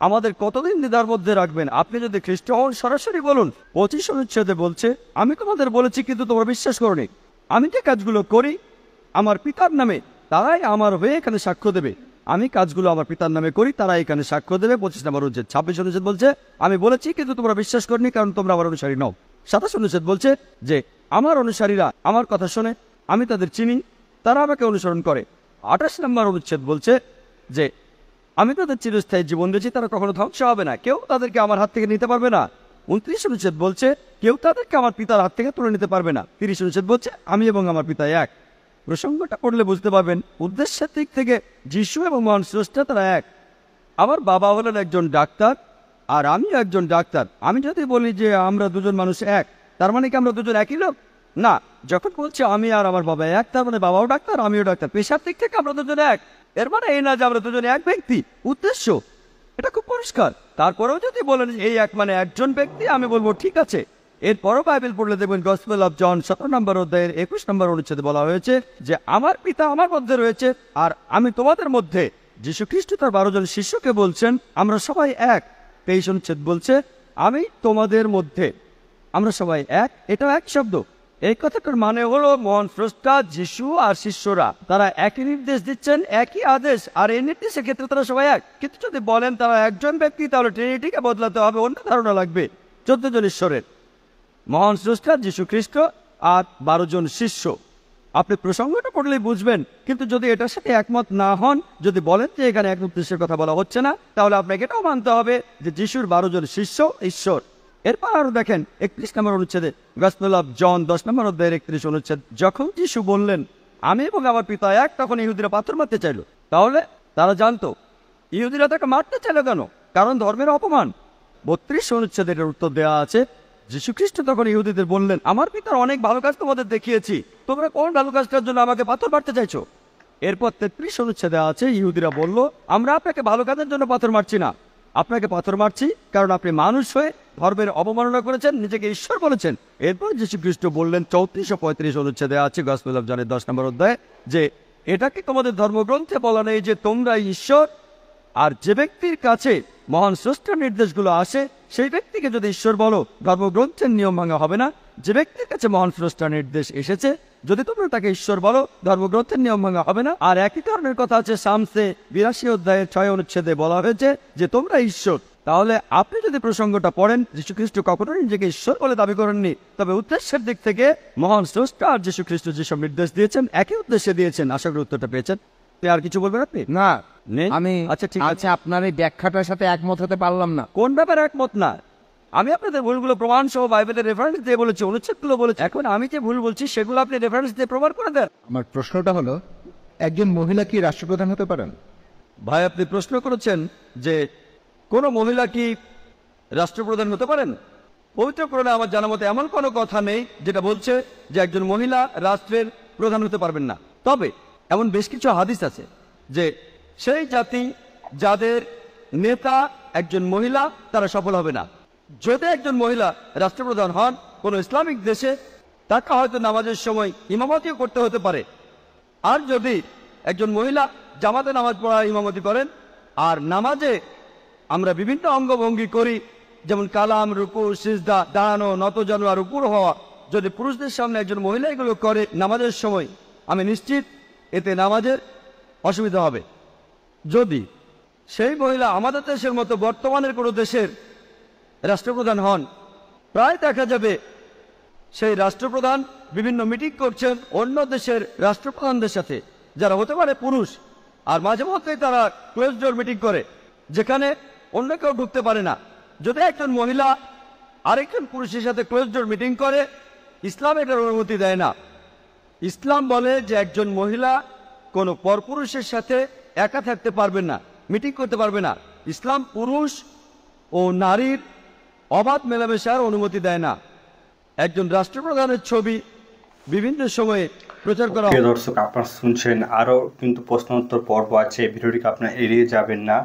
আমাদের কতদিন দ্বিধার মধ্যে রাখবেন, আপনি যদি খ্রিস্ট হন সরাসরি বলুন। 25 অনুচ্ছেদে বলছে আমি তোমাদের বলেছি কিন্তু তোমরা বিশ্বাস করোনি। আমি যে কাজগুলো করি আমার পিতার নামে তারাই আমার হয়ে এখানে সাক্ষ্য দেবে। আমি কাজগুলো আমার পিতার নামে করি, তারা এখানে সাক্ষ্য দেবে। 25 নম্বর অনুচ্ছেদ। 26 অনুচ্ছেদ বলছে আমি বলেছি কিন্তু তোমরা বিশ্বাস করনি কারণ তোমরা আমার অনুসারী নও। 27 অনুচ্ছেদ বলছে যে আমার অনুসারীরা আমার কথা শোনে, আমি তাদের চিনি, তারা আমাকে অনুসরণ করে। 28 নম্বর অনুচ্ছেদ বলছে যে আমি তাদের চিরস্থায়ী জীবন দিয়েছি, তারা কখনো ধ্বংস হবে না, কেউ তাদেরকে আমার হাত থেকে নিতে পারবে না। 29 অনুচ্ছেদ বলছে কেউ তাদেরকে আমার পিতার হাত থেকে তুলে নিতে পারবে না। 30 অনুচ্ছেদ বলছে আমি এবং আমার পিতা এক। প্রসঙ্গটা পড়লে বুঝতে পারবেন উদ্দেশ্যের দিক থেকে যিশু এবং মহান স্রষ্টা তারা এক। আমার বাবা হলেন একজন ডাক্তার আর আমিও একজন ডাক্তার। আমি যদি বলি যে আমরা দুজন মানুষ এক, তার মানে কি আমরা দুজন একই লোক? না। যখন বলছি আমি আর আমার বাবা এক, তার মানে বাবাও ডাক্তার আমিও ডাক্তার। পেশার দিক থেকে আমরা দুজন এক, এর মানে এই না যে আমরা দুজন এক ব্যক্তি। উদ্দেশ্য এটা খুব পরিষ্কার। তারপরেও যদি বলেন এই এক মানে একজন ব্যক্তি, আমি বলবো ঠিক আছে। এরপরও বাইবেল পড়লে দেখবেন গসপেল অফ জন 17 নম্বর অধ্যায়ের 21 নম্বর অনুচ্ছেদে বলা হয়েছে যে আমার পিতা আমার মধ্যে রয়েছে আর আমি তোমাদের মধ্যে। যীশু খ্রিস্ট তার 12 জন শিষ্যকে বলছেন আমরা সবাই এক। 23 অনুচ্ছেদ বলছে আমি তোমাদের মধ্যে, আমরা সবাই এক। এটাও এক শব্দ। এই কথাটার মানে হলো মহান স্রষ্টা, যিশু আর শিষ্যরা তারা একই নির্দেশ দিচ্ছেন, একই আদেশ, আর এই নির্দেশের ক্ষেত্রে তারা সবাই এক। কিন্তু যদি বলেন তারা একজন ব্যক্তি তাহলে ট্রিনিটিকে বদলাতে হবে, অন্য ধারণা লাগবে। 14 জন ঈশ্বরের, মহান স্রষ্টা যীশু খ্রিস্ট আর 12 জন শিষ্য। আপনি প্রসঙ্গটা পড়লেই বুঝবেন, কিন্তু যদি এটার সাথে একমত না হন, যদি বলেন যে এখানে এক উদ্দেশ্যের কথা বলা হচ্ছে না, তাহলে আপনাকে এটাও মানতে হবে যে যিশুর 12 জন শিষ্য ঈশ্বর। এরপর আরো দেখেন 31 নম্বর অনুচ্ছেদে, গসপেল অফ জন 10 নম্বর অধ্যায়ের 31 অনুচ্ছেদ, যখন যিশু বললেন আমি এবং আমার পিতা এক, তখন ইহুদিরা পাথর মারতে চাইল। তাহলে তারা জানতো ইহুদিরা তাকে মারতে চাইল কেন? কারণ ধর্মের অপমান। 32 অনুচ্ছেদের উত্তর দেওয়া আছে, যীশু খ্রিস্ট তখন ইহুদিদের বললেন আমার পিতার অনেক ভালো কাজ তোমাদের দেখিয়েছি, তোমরা কোন ভালো কাজটার জন্য আমাকে পাথর মারতে চাইছো? এরপর 33 অনুচ্ছেদে আছে, ইহুদিরা বলল আমরা আপনাকে ভালো কাজের জন্য পাথর মারছি না, আপনাকে পাথর মারছি কারণ আপনি মানুষ হয়ে ধর্মের অবমাননা করেছেন, নিজেকে ঈশ্বর বলেছেন। এরপর যীশু খ্রিস্ট বললেন 34 ও 35 অনুচ্ছেদে আছে গসপেল অফ জনের 10 নম্বর অধ্যায়, যে এটাকে তোমাদের ধর্মগ্রন্থে বলা নেই যে তোমরাই ঈশ্বর, আর যে ব্যক্তির কাছে মহান স্রষ্টার নির্দেশগুলো আসে সেই ব্যক্তিকে যদি ঈশ্বর বলো, ধর্মগ্রন্থের নিয়ম ভাঙা হবে না। যে ব্যক্তির কাছে মহান স্রষ্টার নির্দেশ এসেছে, যদি তোমরা তাকে ঈশ্বর বলো, ধর্মগ্রন্থের নিয়ম ভাঙা হবে না। আর একই ধরনের কথা আছে শামসে 82 অধ্যায়ের 6 অনুচ্ছেদে বলা হয়েছে যে তোমরা ঈশ্বর। তাহলে আপনি যদি প্রসঙ্গটা পড়েন, যীশু খ্রিস্ট কখনো নিজেকে ঈশ্বর বলে দাবি করেননি, তবে উদ্দেশ্যের দিক থেকে মহান স্রষ্টা আর যীশু খ্রিস্ট যেসব নির্দেশ দিয়েছেন একই উদ্দেশ্যে দিয়েছেন। আশা করি উত্তরটা পেয়েছেন। আর কিছু বলবেন আপনি? না, নেই? আমি আচ্ছা ঠিক আছে, আপনার এই ব্যাখ্যাটার সাথে একমত হতে পারলাম না। কোন ব্যাপারে একমত না? আমি আপনাদের ভুলগুলো প্রমাণ সহ বাইবেলের রেফারেন্স দিয়ে বলেছি, অনুচ্ছেদগুলো বলেছি। এখন আমি যে ভুল বলছি সেগুলো আপনি রেফারেন্স দিয়ে প্রমাণ করে দেন। আমার প্রশ্নটা হলো, একজন মহিলা কি রাষ্ট্রপ্রধান হতে পারেন? ভাই আপনি প্রশ্ন করেছেন যে কোন মহিলা কি রাষ্ট্রপ্রধান হতে পারেন? পবিত্র কোরআনে আমার জানা মতে এমন কোনো কথা নেই যেটা বলছে যে একজন মহিলা রাষ্ট্রের প্রধান হতে পারবেন না। তবে এমন বেশ কিছু হাদিস আছে যে সেই জাতি যাদের নেতা একজন মহিলা তারা সফল হবে না। যদি একজন মহিলা রাষ্ট্রপ্রধান হন কোনো ইসলামিক দেশে, তাকে হয়তো নামাজের সময় ইমামতিও করতে হতে পারে। আর যদি একজন মহিলা জামাতে নামাজ পড়া ইমামতি করেন, আর নামাজে আমরা বিভিন্ন অঙ্গভঙ্গি করি, যেমন কালাম, রুকু, সিজদা, দাঁড়ানো, নতজানু আর উপর হওয়া, যদি পুরুষদের সামনে একজন মহিলা এগুলো করে নামাজের সময়, আমি নিশ্চিত এতে নামাজের অসুবিধা হবে। যদি সেই মহিলা আমাদের দেশের মতো বর্তমানের কোনো দেশের রাষ্ট্রপ্রধান হন, প্রায় দেখা যাবে সেই রাষ্ট্রপ্রধান বিভিন্ন মিটিং করছেন অন্য দেশের রাষ্ট্রপ্রধানদের সাথে, যারা হতে পারে পুরুষ, আর মাঝে মধ্যেই তারা ক্লোজ ডোর মিটিং করে যেখানে অন্য কেউ ঢুকতে পারে না। যদি একজন মহিলা আরেকজন পুরুষের সাথে ক্লোজ ডোর মিটিং করে, ইসলাম এটার অনুমতি দেয় না। ইসলাম বলে যে একজন মহিলা কোনো পরপুরুষের সাথে একা থাকতে পারবে না, মিটিং করতে পারবে না। ইসলাম পুরুষ ও নারীর অবাধ মেলামেশার অনুমতি দেয় না। একজন রাষ্ট্রপ্রধানের ছবি বিভিন্ন সময়ে প্রচার করা। প্রিয় দর্শক, আপনারা শুনছেন, আরও কিন্তু প্রশ্নোত্তর পর্ব আছে, ভিডিওটিকে আপনারা এড়িয়ে যাবেন না।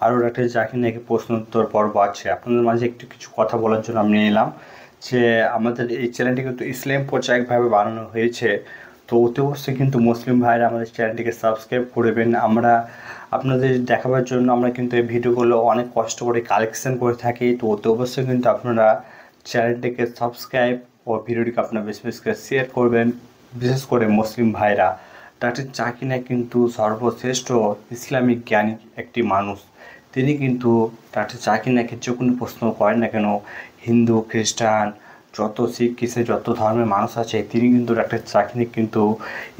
আরও একটা জাকির নাকি প্রশ্নোত্তর পর্ব আছে, আপনাদের মাঝে একটু কিছু কথা বলার জন্য আমি এলাম। যে আমাদের এই চ্যানেলটি কিন্তু ইসলাম পর্যায়িকভাবে বানানো হয়েছে, তো অতি অবশ্যই কিন্তু মুসলিম ভাইরা আমাদের চ্যানেলটিকে সাবস্ক্রাইব করবেন। আমরা আপনাদের দেখাবার জন্য আমরা কিন্তু এই ভিডিওগুলো অনেক কষ্ট করে কালেকশন করে থাকি, তো অতি অবশ্যই কিন্তু আপনারা চ্যানেলটিকে সাবস্ক্রাইব ও ভিডিওটিকে আপনারা বেশি বেশি করে শেয়ার করবেন। বিশেষ করে মুসলিম ভাইরা, ডক্টর জাকির নায়েক কিন্তু সর্বশ্রেষ্ঠ ইসলামিক জ্ঞানী একটি মানুষ। তিনি কিন্তু ডক্টর জাকির নায়েকের যে কোনো প্রশ্ন করেন না কেন, হিন্দু, খ্রিস্টান, যত শিখ, খ্রিস্টান, যত ধর্মের মানুষ আছে, তিনি কিন্তু ডক্টর জাকির নায়েক কিন্তু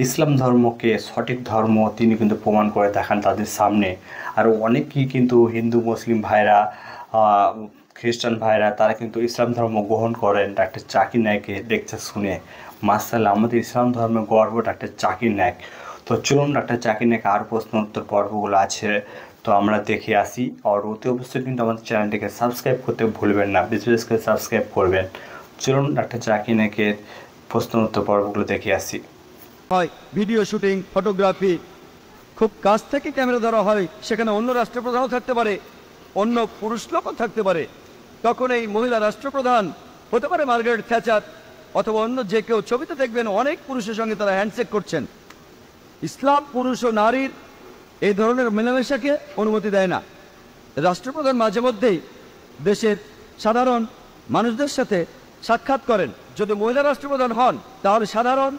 ইসলাম ধর্মকে সঠিক ধর্ম তিনি কিন্তু প্রমাণ করে দেখান তাদের সামনে। আর অনেকেই কিন্তু হিন্দু, মুসলিম ভাইরা, খ্রিস্টান ভাইরা, তারা কিন্তু ইসলাম ধর্ম গ্রহণ করেন ডক্টর জাকির নায়েকের লেকচার শুনে। মাশাআল্লাহ, আমাদের ইসলাম ধর্মের গর্ব ডক্টর জাকির নায়েক। তো চলুন ডক্টর জাকির নায়েক আর প্রশ্ন উত্তর পর্বগুলো আছে, তো আমরা দেখে আসি। আর অতি অবশ্যই কিন্তু আমাদের চ্যানেলটিকে সাবস্ক্রাইব করতে ভুলবেন না, বিশেষ করে সাবস্ক্রাইব করবেন। চলুন ডক্টর জাকির নায়েকের প্রশ্ন উত্তর পর্বগুলো দেখে আসি। হয় ভিডিও শুটিং, ফটোগ্রাফি, খুব কাছ থেকে ক্যামেরা ধরা হয়, সেখানে অন্য রাষ্ট্রপ্রধানও থাকতে পারে, অন্য পুরুষ লোকও থাকতে পারে। তখন এই মহিলা রাষ্ট্রপ্রধান হতে পারে মার্গারেট থ্যাচার অথবা অন্য যে কেউ। ছবিতে দেখবেন অনেক পুরুষের সঙ্গে তারা হ্যান্ডশেক করছেন। ইসলাম পুরুষ ও নারীর এই ধরনের মেলামেশাকে অনুমতি দেয় না। রাষ্ট্রপ্রধান মাঝে মধ্যেই দেশের সাধারণ মানুষদের সাথে সাক্ষাৎ করেন। যদি মহিলা রাষ্ট্রপ্রধান হন তাহলে সাধারণ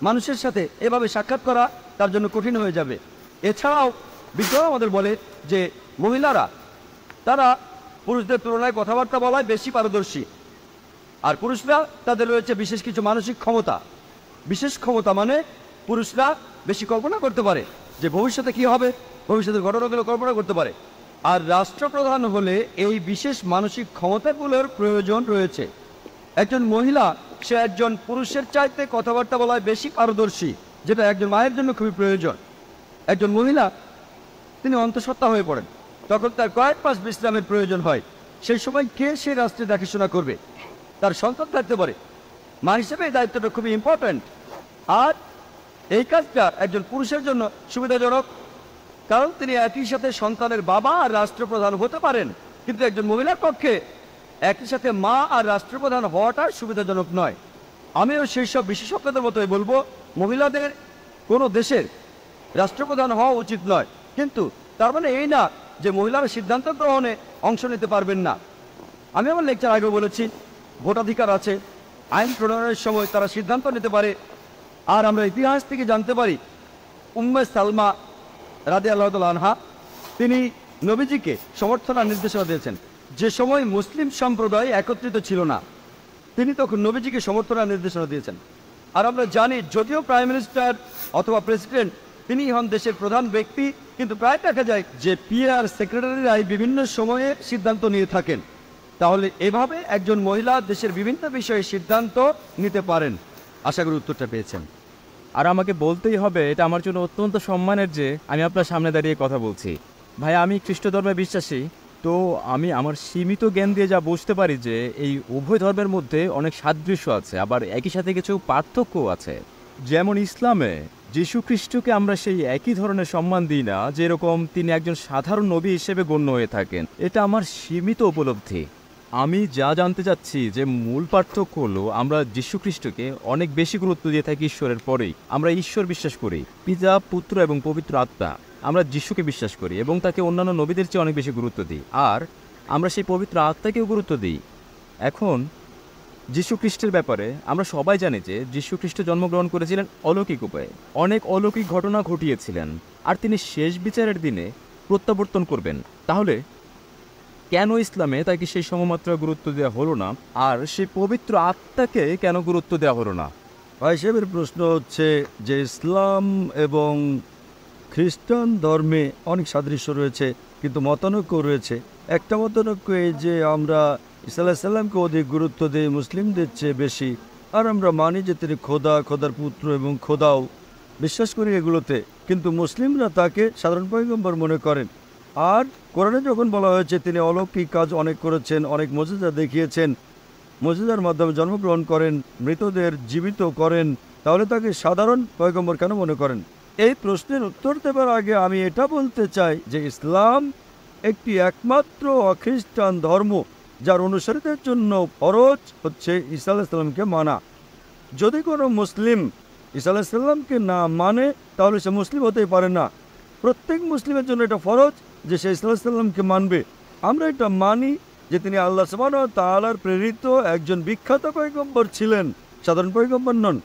মানুষের সাথে এভাবে সাক্ষাৎ করা তার জন্য কঠিন হয়ে যাবে। এছাড়াও বিজ্ঞান আমাদের বলে যে মহিলারা তারা পুরুষদের তুলনায় কথাবার্তা বলায় বেশি পারদর্শী। আর পুরুষরা তাদের রয়েছে বিশেষ কিছু মানসিক ক্ষমতা। বিশেষ ক্ষমতা মানে পুরুষরা বেশি কল্পনা করতে পারে যে ভবিষ্যতে কি হবে, ভবিষ্যতের ঘটনাগুলো কল্পনা করতে পারে। আর রাষ্ট্রপ্রধান হলে এই বিশেষ মানসিক ক্ষমতাগুলোর প্রয়োজন রয়েছে। একজন মহিলা সে একজন পুরুষের চাইতে কথাবার্তা বলায় বেশি পারদর্শী, যেটা একজন মায়ের জন্য খুবই প্রয়োজন। একজন মহিলা তিনি অন্তঃসত্ত্বা হয়ে পড়েন, তখন তার কয়েক মাস বিশ্রামের প্রয়োজন হয়। সেই সময় কে সে রাষ্ট্রে দেখাশোনা করবে? তার সন্তান থাকতে পারে। মা হিসেবে এই দায়িত্বটা খুবই ইম্পর্ট্যান্ট। আর এই কাজটা একজন পুরুষের জন্য সুবিধাজনক, কারণ তিনি একই সাথে সন্তানের বাবা আর রাষ্ট্রপ্রধান হতে পারেন। কিন্তু একজন মহিলার পক্ষে একই সাথে মা আর রাষ্ট্রপ্রধান হওয়াটা সুবিধাজনক নয়। আমিও সেই সব বিশেষজ্ঞদের মতোই বলবো, মহিলাদের কোনো দেশের রাষ্ট্রপ্রধান হওয়া উচিত নয়। কিন্তু তার মানে এই না যে মহিলারা সিদ্ধান্ত গ্রহণে অংশ নিতে পারবেন না। আমি আমার লেকচার আগে বলেছি, ভোটাধিকার আছে, আইন প্রণয়নের সময় তারা সিদ্ধান্ত নিতে পারে। আর আমরা ইতিহাস থেকে জানতে পারি উম্মে সালমা রাদিয়াল্লাহু তাআলা আনহা তিনি নবীজিকে সমর্থনার নির্দেশনা দিয়েছেন। যে সময় মুসলিম সম্প্রদায় একত্রিত ছিল না, তিনি তখন নবীজিকে সমর্থনার নির্দেশনা দিয়েছেন। আর আমরা জানি যদিও প্রাইম মিনিস্টার অথবা প্রেসিডেন্ট তিনি হন দেশের প্রধান ব্যক্তি, কিন্তু প্রায় দেখা যায় যে পিআর সেক্রেটারিরাই বিভিন্ন সময়ে সিদ্ধান্ত নিয়ে থাকেন। তাহলে এভাবে একজন মহিলা দেশের বিভিন্ন বিষয়ে সিদ্ধান্ত নিতে পারেন। আশা করি উত্তরটা পেয়েছেন। আর আমাকে বলতেই হবে, এটা আমার জন্য অত্যন্ত সম্মানের যে আমি আপনার সামনে দাঁড়িয়ে কথা বলছি। ভাই, আমি খ্রিস্ট ধর্মে বিশ্বাসী, তো আমি আমার সীমিত জ্ঞান দিয়ে যা বুঝতে পারি যে এই উভয় ধর্মের মধ্যে অনেক সাদৃশ্য আছে, আবার একই সাথে কিছু পার্থক্যও আছে। যেমন ইসলামে যীশু খ্রিস্টকে আমরা সেই একই ধরনের সম্মান দিই না, যেরকম তিনি একজন সাধারণ নবী হিসেবে গণ্য হয়ে থাকেন। এটা আমার সীমিত উপলব্ধি। আমি যা জানতে চাচ্ছি যে মূল পার্থক্য হলো আমরা যীশু খ্রিস্টকে অনেক বেশি গুরুত্ব দিয়ে থাকি ঈশ্বরের পরেই। আমরা ঈশ্বর বিশ্বাস করি, পিতা, পুত্র এবং পবিত্র আত্মা। আমরা যিশুকে বিশ্বাস করি এবং তাকে অন্যান্য নবীদের চেয়ে অনেক বেশি গুরুত্ব দিই। আর আমরা সেই পবিত্র আত্মাকেও গুরুত্ব দিই। এখন যীশু খ্রিস্টের ব্যাপারে আমরা সবাই জানি যে যীশু খ্রিস্ট জন্মগ্রহণ করেছিলেন অলৌকিক উপায়ে, অনেক অলৌকিক ঘটনা ঘটিয়েছিলেন, আর তিনি শেষ বিচারের দিনে প্রত্যাবর্তন করবেন। তাহলে কেন ইসলামে তাকে সেই সমমাত্রা গুরুত্ব দেওয়া হলো না, আর সেই পবিত্র আত্মাকে কেন গুরুত্ব দেওয়া হলো না? ভাই সাহেবের প্রশ্ন হচ্ছে যে ইসলাম এবং খ্রিস্টান ধর্মে অনেক সাদৃশ্য রয়েছে, কিন্তু মতানৈক্য রয়েছে। একটা মতানৈক্য এই যে আমরা ঈসা আলাইহিস সালামকে অধিক গুরুত্ব দিই মুসলিমদের চেয়ে বেশি, আর আমরা মানি যে তিনি খোদা, খোদার পুত্র এবং খোদাও বিশ্বাস করি এগুলোতে, কিন্তু মুসলিমরা তাকে সাধারণ পয়গম্বর মনে করেন। আর কোরআনে যখন বলা হয়েছে তিনি অলৌকিক কাজ অনেক করেছেন, অনেক মুজিজা দেখিয়েছেন, মুজিজার মাধ্যমে জন্মগ্রহণ করেন, মৃতদের জীবিত করেন, তাহলে তাকে সাধারণ পয়গম্বর কেন মনে করেন? এই প্রশ্নের উত্তর দেবার আগে আমি এটা বলতে চাই যে ইসলাম একটি একমাত্র অখ্রিস্টান ধর্ম যার অনুসারীদের জন্য ফরজ হচ্ছে ঈসা আলাইহিস সালামকে মানা। যদি কোনো মুসলিম ঈসা আলাইহিস সালামকে না মানে তাহলে সে মুসলিম হতেই পারে না। প্রত্যেক মুসলিমের জন্য এটা ফরজ যে সে ঈসা আলাইহিস সালামকে মানবে। আমরা এটা মানি যে তিনি আল্লাহ সুবহানাহু ওয়া তাআলার প্রেরিত একজন বিখ্যাত পয়গম্বর ছিলেন, সাধারণ পয়গম্বর নন।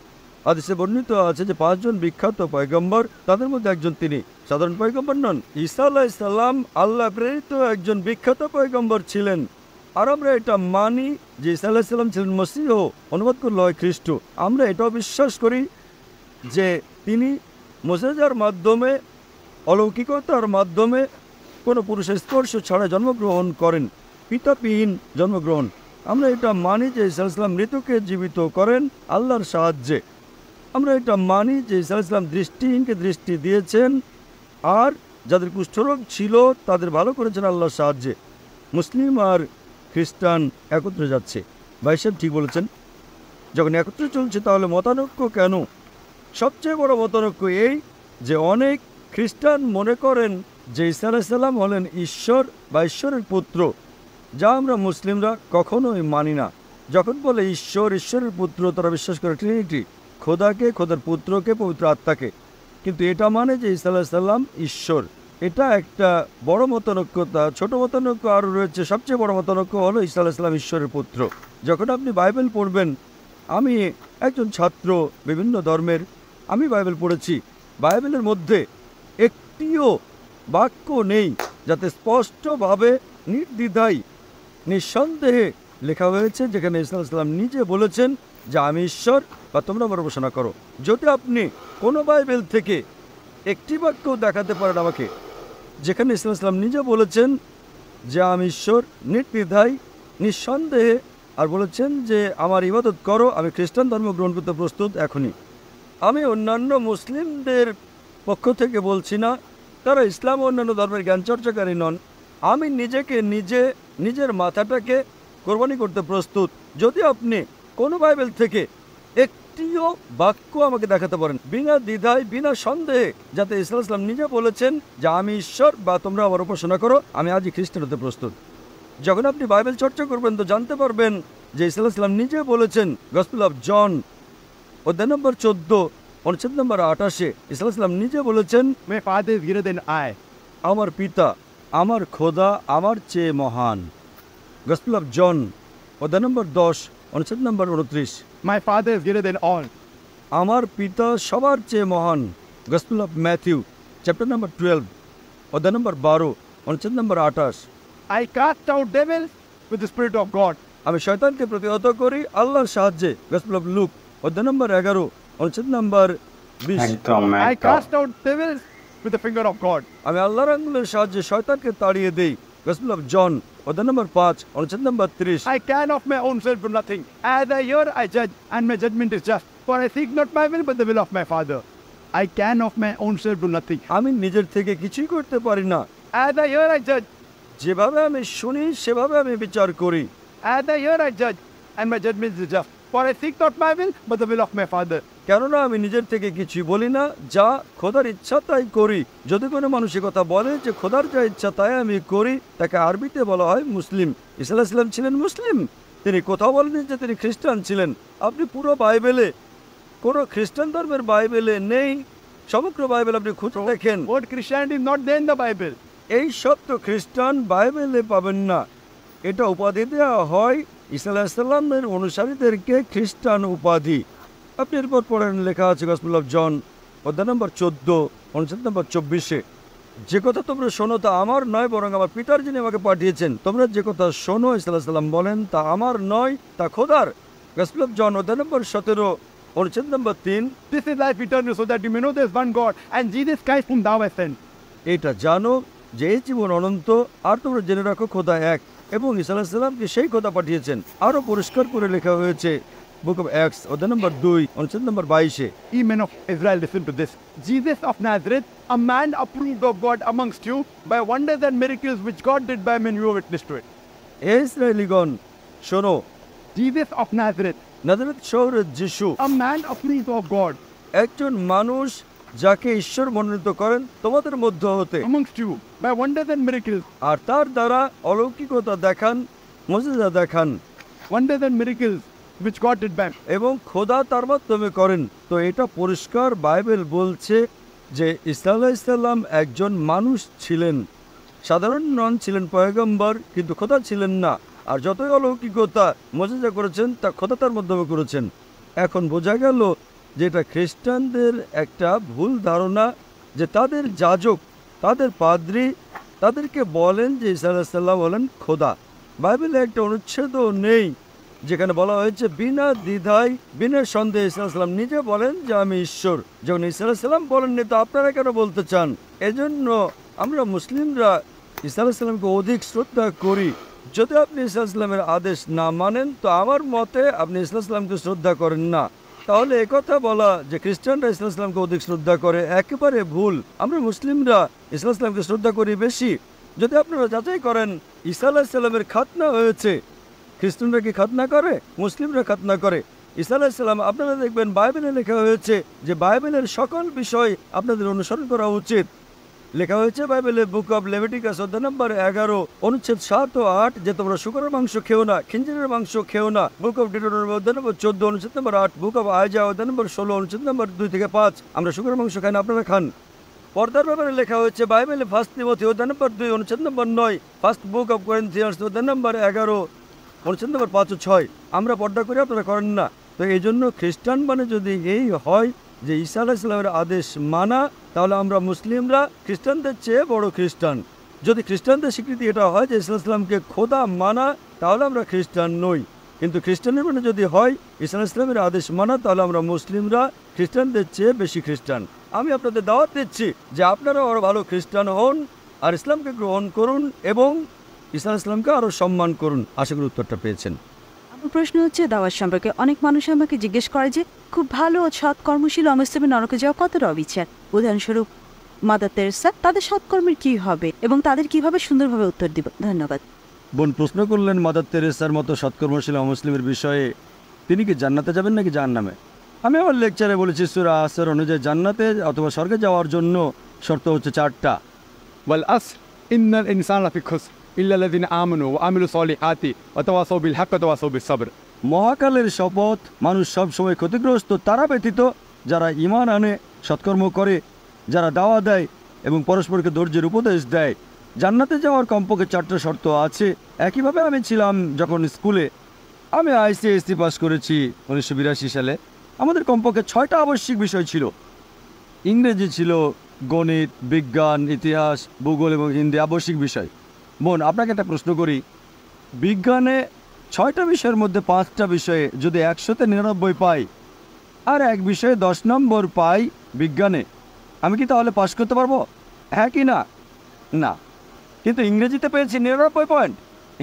হাদিসে বর্ণিত আছে যে 5 জন বিখ্যাত পয়গম্বর, তাদের মধ্যে একজন তিনি, সাধারণ পয়গম্বর নন। ঈসা আলাইহিস সালাম আল্লাহ প্রেরিত একজন বিখ্যাত পয়গম্বর ছিলেন। আর আমরা এটা মানি যে ঈসা আলাইহিস সালাম ছিলেন মসীহ, অনুবাদ করলে হয় খ্রিস্ট। আমরা এটাও বিশ্বাস করি যে তিনি মুজিজার মাধ্যমে, অলৌকিকতার মাধ্যমে কোনো পুরুষের স্পর্শ ছাড়া জন্মগ্রহণ করেন, পিতাবিহীন জন্মগ্রহণ। আমরা এটা মানি যে ঈসা আলাইহিস সালাম মৃতকে জীবিত করেন আল্লাহর সাহায্যে। আমরা এটা মানি যে ঈসা আলাইহিস সালাম দৃষ্টিহীনকে দৃষ্টি দিয়েছেন, আর যাদের কুষ্ঠরোগ ছিল তাদের ভালো করেছেন আল্লাহর সাহায্যে। মুসলিম আর খ্রিস্টান একত্রে যাচ্ছে। ভাই সাহেব ঠিক বলেছেন, যখন একত্রে চলছে তাহলে মতানৈক্য কেন? সবচেয়ে বড় মতানৈক্য এই যে অনেক খ্রিস্টান মনে করেন যে ঈসা আলাইহিস সালাম হলেন ঈশ্বর বা ঈশ্বরের পুত্র, যা আমরা মুসলিমরা কখনোই মানি না। যখন বলে ঈশ্বর, ঈশ্বরের পুত্র, তারা বিশ্বাস করে ট্রিনিটি, খোদাকে, খোদার পুত্রকে, পবিত্র আত্মাকে। কিন্তু এটা মানে যে ঈসা আলাইহিস সালাম ঈশ্বর। এটা একটা বড় মতানৈক্যতা। ছোট মতানৈক্য আরও রয়েছে। সবচেয়ে বড় মতানৈক্য হলো ঈসা আলাইহিস সালাম ঈশ্বরের পুত্র। যখন আপনি বাইবেল পড়বেন, আমি একজন ছাত্র বিভিন্ন ধর্মের, আমি বাইবেল পড়েছি। বাইবেলের মধ্যে একটিও বাক্য নেই যাতে স্পষ্টভাবে নির্দ্বিধায় নিঃসন্দেহে লেখা হয়েছে যেখানে ঈসা আলাইহিস সালাম নিজে বলেছেন যে আমি ঈশ্বর বা তোমরা আমার উপাসনা করো। যদি আপনি কোনো বাইবেল থেকে একটি বাক্য দেখাতে পারেন আমাকে যেখানে ঈসা আলাইহিস সালাম নিজে বলেছেন যে আমি ঈশ্বর নির্দ্বিধায় নিঃসন্দেহে, আর বলেছেন যে আমার ইবাদত করো, আমি খ্রিস্টান ধর্ম গ্রহণ করতে প্রস্তুত এখনই। আমি অন্যান্য মুসলিমদের পক্ষ থেকে বলছি না, তারা ইসলাম ও অন্যান্য ধর্মের জ্ঞান চর্চাকারী নন। আমি নিজেকে নিজের মাথাটাকে কোরবানি করতে প্রস্তুত। যদি আপনি কোনো বাইবেল থেকে একটিও বাক্য আমাকে দেখাতে পারেন বিনা দ্বিধায় বিনা সন্দেহে, যাতে ঈসা আলাইহিস সালাম নিজে বলেছেন যে আমি ঈশ্বর বা তোমরা আমার উপাসনা করো, আমি আজই খ্রিস্টান হতে প্রস্তুত। যখন আপনি বাইবেল চর্চা করবেন তো জানতে পারবেন যে ঈসা আলাইহিস সালাম নিজে বলেছেন, গসপেল অফ জন অধ্যায় নম্বর 14 অনুচ্ছেদ নম্বর 28, ঈসা আলাইহিস সালাম নিজে বলেছেন, My father is greater than I. আমার পিতা আমার খোদা আমার চেয়ে মহান। গসপেল অফ জন অধ্যায় নম্বর 10 অনুচ্ছেদ নম্বর 29, My father is greater than all. আমার পিতা সবার চেয়ে মহান। গসপেল অফ ম্যাথিউ চ্যাপ্টার নম্বর 12 অধ্যায় নম্বর 12 অনুচ্ছেদ নম্বর 28, I cast out devils with the Spirit of God. আমি শয়তানকে প্রতিহত করি আল্লাহর সাহায্যে। গসপেল অফ লুক অধ্যায় নম্বর 11 অনুচ্ছেদ নম্বর 20, I cast out devils with the finger of God. আমি আল্লাহর আঙ্গুলের সাহায্যে শয়তানকে তাড়িয়ে দেই। গসপেল অফ জন অধ্যায় নম্বর 5 অনুচ্ছেদ নম্বর 30, I can of my own self do nothing. As I hear, I judge, and my judgment is just. For I seek not my will, but the will of my Father. I can of my own self do nothing. আমি নিজের থেকে কিছুই করতে পারি না। As I hear, I judge. যেভাবে আমি শুনি সেভাবে আমি বিচার করি। As I hear, I judge, and my judgment is just. For I seek not my will, but the will of my Father. কেননা আমি নিজের থেকে কিছুই বলি না, যা খোদার ইচ্ছা তাই করি। যদি কোনো মানুষের কথা বলে যে খোদার যা ইচ্ছা তাই আমি করি, তাকে আরবিতে বলা হয় মুসলিম। ঈসা আলাইহিস সালাম ছিলেন মুসলিম, তিনি কোথাও বলেননি যে তিনি খ্রিস্টান ছিলেন। আপনি পুরো বাইবেলে কোনো খ্রিস্টান ধর্মের বাইবেলে নেই, সমগ্র বাইবেল আপনি খুঁজে দেখেন, Word Christianity is not there in the Bible. এই শব্দ খ্রিস্টান বাইবেলে পাবেন না। এটা উপাধি দেওয়া হয় ঈসা আলাইহিস সালামের অনুসারীদেরকে খ্রিস্টান উপাধি। আপনি এরপর পড়েন, লেখা আছে গসপেল অফ জন অধ্যায় নম্বর 14 অনুচ্ছেদ নম্বর 24, যে কথা তোমরা শোনো তা আমার নয়, বরং আমার পিতার যিনি আমাকে পাঠিয়েছেন। তোমরা যে কথা শোনো, ঈসা আলাইহিস সালাম বলেন, তা আমার নয়, তা খোদার। গসপেল অফ জন অধ্যায় নম্বর 17 অনুচ্ছেদ নম্বর 3, This is life eternal, so that you may know there is one God, and Jesus Christ whom thou hast sent. এটা জানো যে এই জীবন অনন্ত, আর তোমরা জেনে রাখো খোদা এক, এবং ঈসা আলাইহিস সালামকে সেই খোদা পাঠিয়েছেন। আরো পরিষ্কার করে লেখা হয়েছে বুক অফ অ্যাক্টস অধ্যায় নম্বর 2 অনুচ্ছেদ নম্বর 22, Ye men of Israel, listen to this. Jesus of Nazareth, a man approved of God amongst you by wonders and miracles which God did by men, you are witness to it. হে ইসরায়েলীগণ শোনো, Jesus of Nazareth, নাজারেত শহরের যিশু, a man approved of God একজন মানুষ যাকে ঈশ্বর মনোনীত করেন তোমাদের মধ্য হতে, amongst you by wonders and miracles. আর তার দ্বারা অলৌকিকতা দেখান, মুজিজা দেখান, wonders and miracles which God did by. এবং খোদা তার মাধ্যমে করেন। তো এটা পরিষ্কার বাইবেল বলছে যে ঈসা আলাইহিস সালাম একজন মানুষ ছিলেন, সাধারণ নন, ছিলেন পয়গম্বর, কিন্তু খোদা ছিলেন না। আর যতই অলৌকিকতা মুজিজা করেছেন তা খোদা তার মাধ্যমে করেছেন। এখন বোঝা গেল যে এটা খ্রিস্টানদের একটা ভুল ধারণা যে তাদের যাজক, তাদের পাদ্রী তাদেরকে বলেন যে ঈসা আলাইহিস সালাম হলেন খোদা। বাইবেলে একটা অনুচ্ছেদও নেই যেখানে বলা হয়েছে বিনা দ্বিধায় বিনা সন্দেহে ঈসা আলাইহিস সালাম নিজে বলেন যে আমি ঈশ্বর। যখন ঈসা আলাইহিস সালাম বলেননি তো আপনারা কেন বলতে চান? এজন্য আমরা মুসলিমরা ঈসা আলাইহিস সালামকে অধিক শ্রদ্ধা করি। যদি আপনি ঈসা আলাইহিস সালামের আদেশ না মানেন তো আমার মতে আপনি ঈসা আলাইহিস সালামকে শ্রদ্ধা করেন না। তাহলে একথা বলা যে খ্রিস্টানরা ঈসা আলাইহিস সালামকে অধিক শ্রদ্ধা করে একেবারে ভুল। আমরা মুসলিমরা ঈসা আলাইহিস সালামকে শ্রদ্ধা করি বেশি। যদি আপনারা যাচাই করেন ঈসা আলাইহিস সালামের খাতনা হয়েছে, খ্রিস্টানরা কি খাতনা করে? মুসলিমরা খাতনা করে। ঈসা আলাইহিস সালাম আপনারা দেখবেন বাইবেলে লেখা হয়েছে যে বাইবেলের সকল বিষয় আপনাদের অনুসরণ করা উচিত। লেখা হয়েছে বাইবেলে বুক অব লেভিটিকাস অধ্যায় নম্বর 11 অনুচ্ছেদ 7 ও 8 যে তোমরা শূকরের মাংস খেও না, খিঞ্জিরের মাংস খেও না। বুক অব ডিউটেরোনমি অধ্যায় নম্বর 14 অনুচ্ছেদ নম্বর 8, বুক অব আইজায়া অধ্যায় নম্বর 16 অনুচ্ছেদ নম্বর 2 থেকে 5 আমরা শূকরের মাংস খাই না, আপনারা খান। পর্দার ব্যাপারে লেখা হয়েছে বাইবেলে ফার্স্ট তিমথি অধ্যায় নম্বর 2 অনুচ্ছেদ নম্বর 9, ফার্স্ট বুক অব করিন্থিয়ান্স অধ্যায় নম্বর 11 অনুচ্ছেদ নম্বর 5 ও 6 আমরা পর্দা করি, আপনারা করেন না। তো এই জন্য খ্রিস্টান মানে যদি এই হয় যে ঈসা আলাইহিস সালামের আদেশ মানা, তাহলে আমরা মুসলিমরা খ্রিস্টানদের চেয়ে বড় খ্রিস্টান। যদি খ্রিস্টানদের স্বীকৃতি এটা হয় যে ঈসা আলাইহিস সালামকে খোদা মানা, তাহলে আমরা খ্রিস্টান নই। কিন্তু খ্রিস্টানের মানে যদি হয় ইসলামের আদেশ মানা, তাহলে আমরা মুসলিমরা খ্রিস্টানদের চেয়ে বেশি খ্রিস্টান। আমি আপনাদের দাওয়াত দিচ্ছি যে আপনারা আরও ভালো খ্রিস্টান হন আর ইসলামকে গ্রহণ করুন এবং ইসলামকে আরও সম্মান করুন। আশা করি উত্তরটা পেয়েছেন। আমার প্রশ্ন হচ্ছে দাওয়াত সম্পর্কে। অনেক মানুষ আমাকে জিজ্ঞেস করে যে খুব ভালো ও সৎ কর্মশীল অমুসলিমের নরকে যাওয়া কতটা অবিচার। উদাহরণস্বরূপ মাদার তেরেসা, তাদের সৎকর্মের কি হবে এবং তাদের কিভাবে সুন্দরভাবে উত্তর দিব? ধন্যবাদ। বোন প্রশ্ন করলেন মাদার তেরেসার মতো সৎকর্মশীল অমুসলিমের বিষয়ে, তিনি কি জান্নাতে যাবেন নাকি জাহান্নামে? আমি আমার লেকচারে বলেছি সূরা আসর অনুযায়ী জান্নাতে অথবা স্বর্গে যাওয়ার জন্য শর্ত হচ্ছে 4টা। والعصر إن الإنسان لفي خسر إلا الذين آمنوا وعملوا الصالحات وتواصوا بالحق وتواصوا بالصبر। মহাকালের শপথ, মানুষ সব সময় ক্ষতিগ্রস্ত তারা ব্যতীত যারা ঈমান আনে, সৎকর্ম করে, যারা দাওয়া দেয় এবং পরস্পরকে ধৈর্যের উপদেশ দেয়। জান্নাতে যাওয়ার কমপক্ষে 4টা শর্ত আছে। একইভাবে আমি ছিলাম যখন স্কুলে, আমি আইসিএসসি পাস করেছি 1982 সালে। আমাদের কমপক্ষে 6টা আবশ্যিক বিষয় ছিল। ইংরেজি ছিল, গণিত, বিজ্ঞান, ইতিহাস, ভূগোল এবং হিন্দি আবশ্যিক বিষয়। বোন আপনাকে একটা প্রশ্ন করি, বিজ্ঞানে 6টা বিষয়ের মধ্যে 5টা বিষয়ে যদি 100তে 99 পাই আর এক বিষয়ে 10 নম্বর পাই বিজ্ঞানে, আমি কি তাহলে পাস করতে পারবো? হ্যাঁ কি না? না। কিন্তু ইংরেজিতে পেয়েছি 99 পয়েন্ট,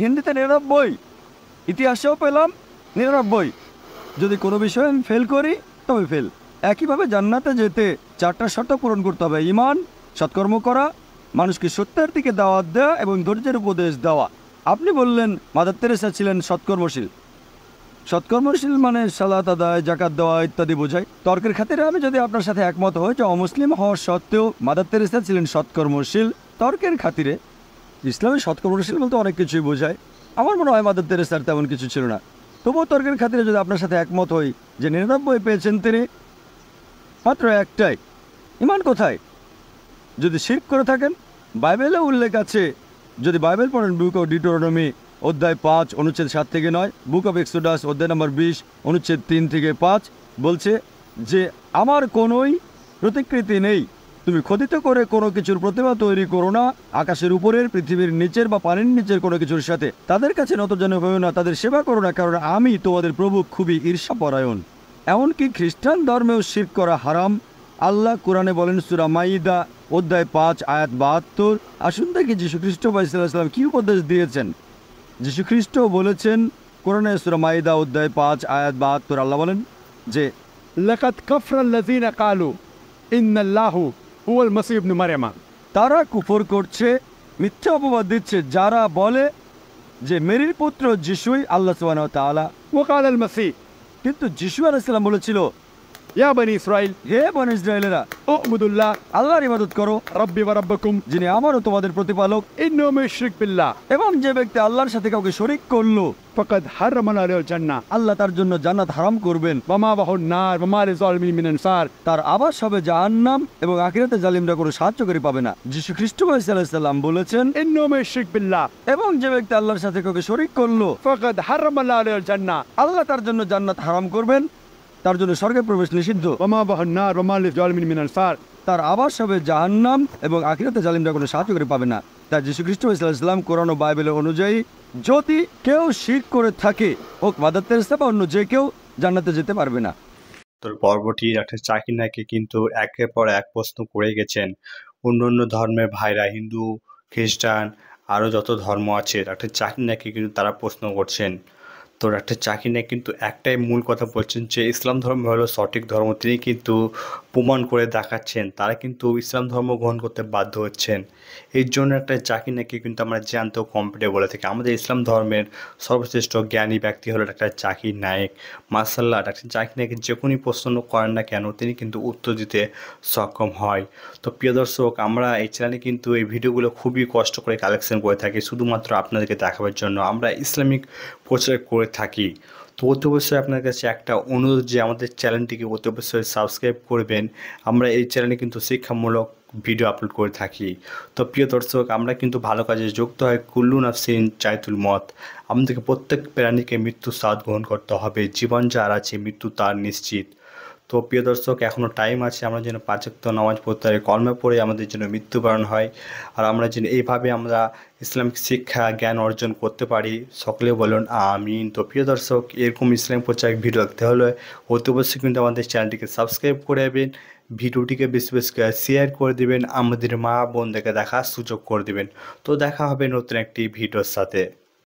হিন্দিতে 99, ইতিহাসেও পেলাম 99। যদি কোনো বিষয়ে আমি ফেল করি তবে ফেল। একইভাবে জান্নাতে যেতে 4টা শর্ত পূরণ করতে হবে: ঈমান, সৎকর্ম করা, মানুষকে সত্যের দিকে দাওয়াত দেওয়া এবং ধৈর্যের উপদেশ দেওয়া। আপনি বললেন মাদার তেরেসা ছিলেন সৎকর্মশীল। সৎকর্মশীল মানে সালাত আদায়, জাকাত দেওয়া ইত্যাদি বোঝায়। তর্কের খাতিরে আমি যদি আপনার সাথে একমত হই যে অমুসলিম হওয়ার সত্ত্বেও মাদার তেরেসা ছিলেন সৎকর্মশীল, তর্কের খাতিরে ইসলামে সৎকর্মশীল বলতে অনেক কিছুই বোঝায়। আমার মনে হয় মাদার তেরেসার তেমন কিছু ছিল না। তবুও তর্কের খাতিরে যদি আপনার সাথে একমত হই যে 99 পেয়েছেন তিনি, মাত্র একটাই, ঈমান কোথায়? যদি শিরক করে থাকেন, বাইবেলে উল্লেখ আছে, যদি বাইবেল পড়েন বুক অফ ডিউটেরোনমি অধ্যায় 5 অনুচ্ছেদ 7 থেকে 9, বুক অফ এক্সোডাস অধ্যায় নম্বর 20 অনুচ্ছেদ 3 থেকে 5 বলছে যে আমার কোনোই প্রতিকৃতি নেই, তুমি খোদিত করে কোনো কিছুর প্রতিমা তৈরি করো না, আকাশের উপরের, পৃথিবীর নিচের বা পানির নিচের কোনো কিছুর সাথে। তাদের কাছে নতজানু হয়েও না, তাদের সেবা করো না, কারণ আমি তোমাদের প্রভু খুবই ঈর্ষাপরায়ণ। এমনকি খ্রিস্টান ধর্মেও শিরক করা হারাম। আল্লাহ কোরআনে বলেন সূরা মাইদা অধ্যায় 5 আয়াত 72। আসুন দেখি যীশু খ্রিস্ট সাল্লাল্লাহু কি উপদেশ দিয়েছেন। যীশু খ্রিস্ট বলেছেন কোরআনে সূরা মাইদা অধ্যায় 5 আয়াত 72, আল্লাহ বলেন যে লাকাদ কাফরাল্লাযীনা ক্বালু ইন্নাল্লাহু হুয়াল মাসীহ ইবনে মারইয়াম। তারা কুফর করছে, মিথ্যা অপবাদ দিচ্ছে যারা বলে যে মেরির পুত্র যিশুই আল্লাহ সুবহানাহু ওয়া তাআলা। ওয়া ক্বালাল মাসীহ, কিন্তু যিশু আলাইহিস সালাম বলেছিল, ইয়া বনি ইসরাইল, হে বনি ইসরাইলেরা, উবুদুল্লাহ, আল্লাহর ইবাদত করো, রাব্বি ওয়া রাব্বাকুম, যিনি আমারও তোমাদের প্রতিপালক। ইন্নাহু মাশরিক বিল্লাহ, এবং যে ব্যক্তি আল্লাহর সাথে কাউকে শরীক করলো, ফাকাদ হারামানা আলাইহিল জান্নাহ, আল্লাহ তার জন্য জান্নাত হারাম করবেন। ওয়া মাওয়াহুন নার ওয়া মা লিযালিমিন মিন আনসার, তার আবাস হবে জাহান্নাম এবং আখিরাতে জালিমরা কোনো সাহায্যকারী পাবে না। যীশু খ্রিস্ট সাল্লাল্লাহু আলাইহি সাল্লাম বলেছেন, ইন্নাহু মাশরিক বিল্লাহ, এবং যে ব্যক্তি আল্লাহর সাথে কাউকে শরীক করলো, ফাকাদ হারামানা আলাইহিল জান্নাহ, আল্লাহ তার জন্য জান্নাত হারাম করবেন, তার জন্য স্বর্গে প্রবেশ নিষিদ্ধ। ওয়া মাওয়াহুন নার ওয়া মা লিযালিমিন মিন আনসার, তার আবাস হবে জাহান্নাম এবং আখিরাতে জালিমরা কোনো সাহায্যকারী পাবে না। তাই যীশু খ্রিস্ট সাল্লাল্লাহু আলাইহি সাল্লাম কোরআন ও বাইবেলের অনুযায়ী যদি কেউ শিরক করে থাকে, হোক মাদার তেরেসা বা অন্য যে কেউ, জান্নাতে যেতে পারবে না। তোর পর্বটি ডাক্তার জাকির নায়েক কিন্তু একের পর এক প্রশ্ন করে গেছেন। অন্য অন্য ধর্মের ভাইরা, হিন্দু, খ্রিস্টান, আরও যত ধর্ম আছে, ডাক্তার জাকির নায়েককে কিন্তু তারা প্রশ্ন করছেন। তো ডাক্তার জাকির নায়েক কিন্তু একটাই মূল কথা বলছেন যে ইসলাম ধর্ম হলো সঠিক ধর্ম। তিনি কিন্তু প্রমাণ করে দেখাচ্ছেন, তারা কিন্তু ইসলাম ধর্ম গ্রহণ করতে বাধ্য হচ্ছেন। এই জন্য একটা জাকির নায়েককে কিন্তু আমরা জ্যান্ত কম্পিউটার বলে থাকি। আমাদের ইসলাম ধর্মের সর্বশ্রেষ্ঠ জ্ঞানী ব্যক্তি হলো ডাক্তার জাকির নায়েক। মাশাআল্লাহ, ডাক্তার জাকির নায়েকের যে কোনো প্রশ্ন করেন না কেন তিনি কিন্তু উত্তর দিতে সক্ষম হয়। তো প্রিয় দর্শক, আমরা এই চ্যানেলে কিন্তু এই ভিডিওগুলো খুবই কষ্ট করে কালেকশন করে থাকি শুধুমাত্র আপনাদেরকে দেখাবার জন্য। আমরা ইসলামিক প্রচার করে থাকি। তো অতি অবশ্যই আপনার কাছে একটা অনুরোধ যে আমাদের চ্যানেলটিকে অতি অবশ্যই সাবস্ক্রাইব করবেন। আমরা এই চ্যানেলে কিন্তু শিক্ষামূলক ভিডিও আপলোড করে থাকি। তো প্রিয় দর্শক, আমরা কিন্তু ভালো কাজে যুক্ত হয়। কুল্লু নাফসিন জায়তুল মত, আমাদেরকে প্রত্যেক প্রাণীকে মৃত্যুর স্বাদ গ্রহণ করতে হবে। জীবন যার আছে মৃত্যু তার নিশ্চিত। তো প্রিয় দর্শক, এখনও টাইম আছে, আমরা যেন 5 ওয়াক্ত নামাজ পড়তে পারি, কলমা পড়ে আমাদের জন্য মৃত্যুবরণ হয়, আর আমরা যেন এইভাবে আমরা ইসলামিক শিক্ষা জ্ঞান অর্জন করতে পারি। সকলে বলুন আমিন। তো প্রিয় দর্শক, এরকম ইসলাম প্রচার ভিডিও দেখতে হলে অতি অবশ্যই কিন্তু আমাদের চ্যানেলটিকে সাবস্ক্রাইব করে দেবেন, ভিডিওটিকে বেশি বেশি করে শেয়ার করে দিবেন, আমাদের মা বোনদেরকে দেখার সুযোগ করে দিবেন। তো দেখা হবে নতুন একটি ভিডিওর সাথে।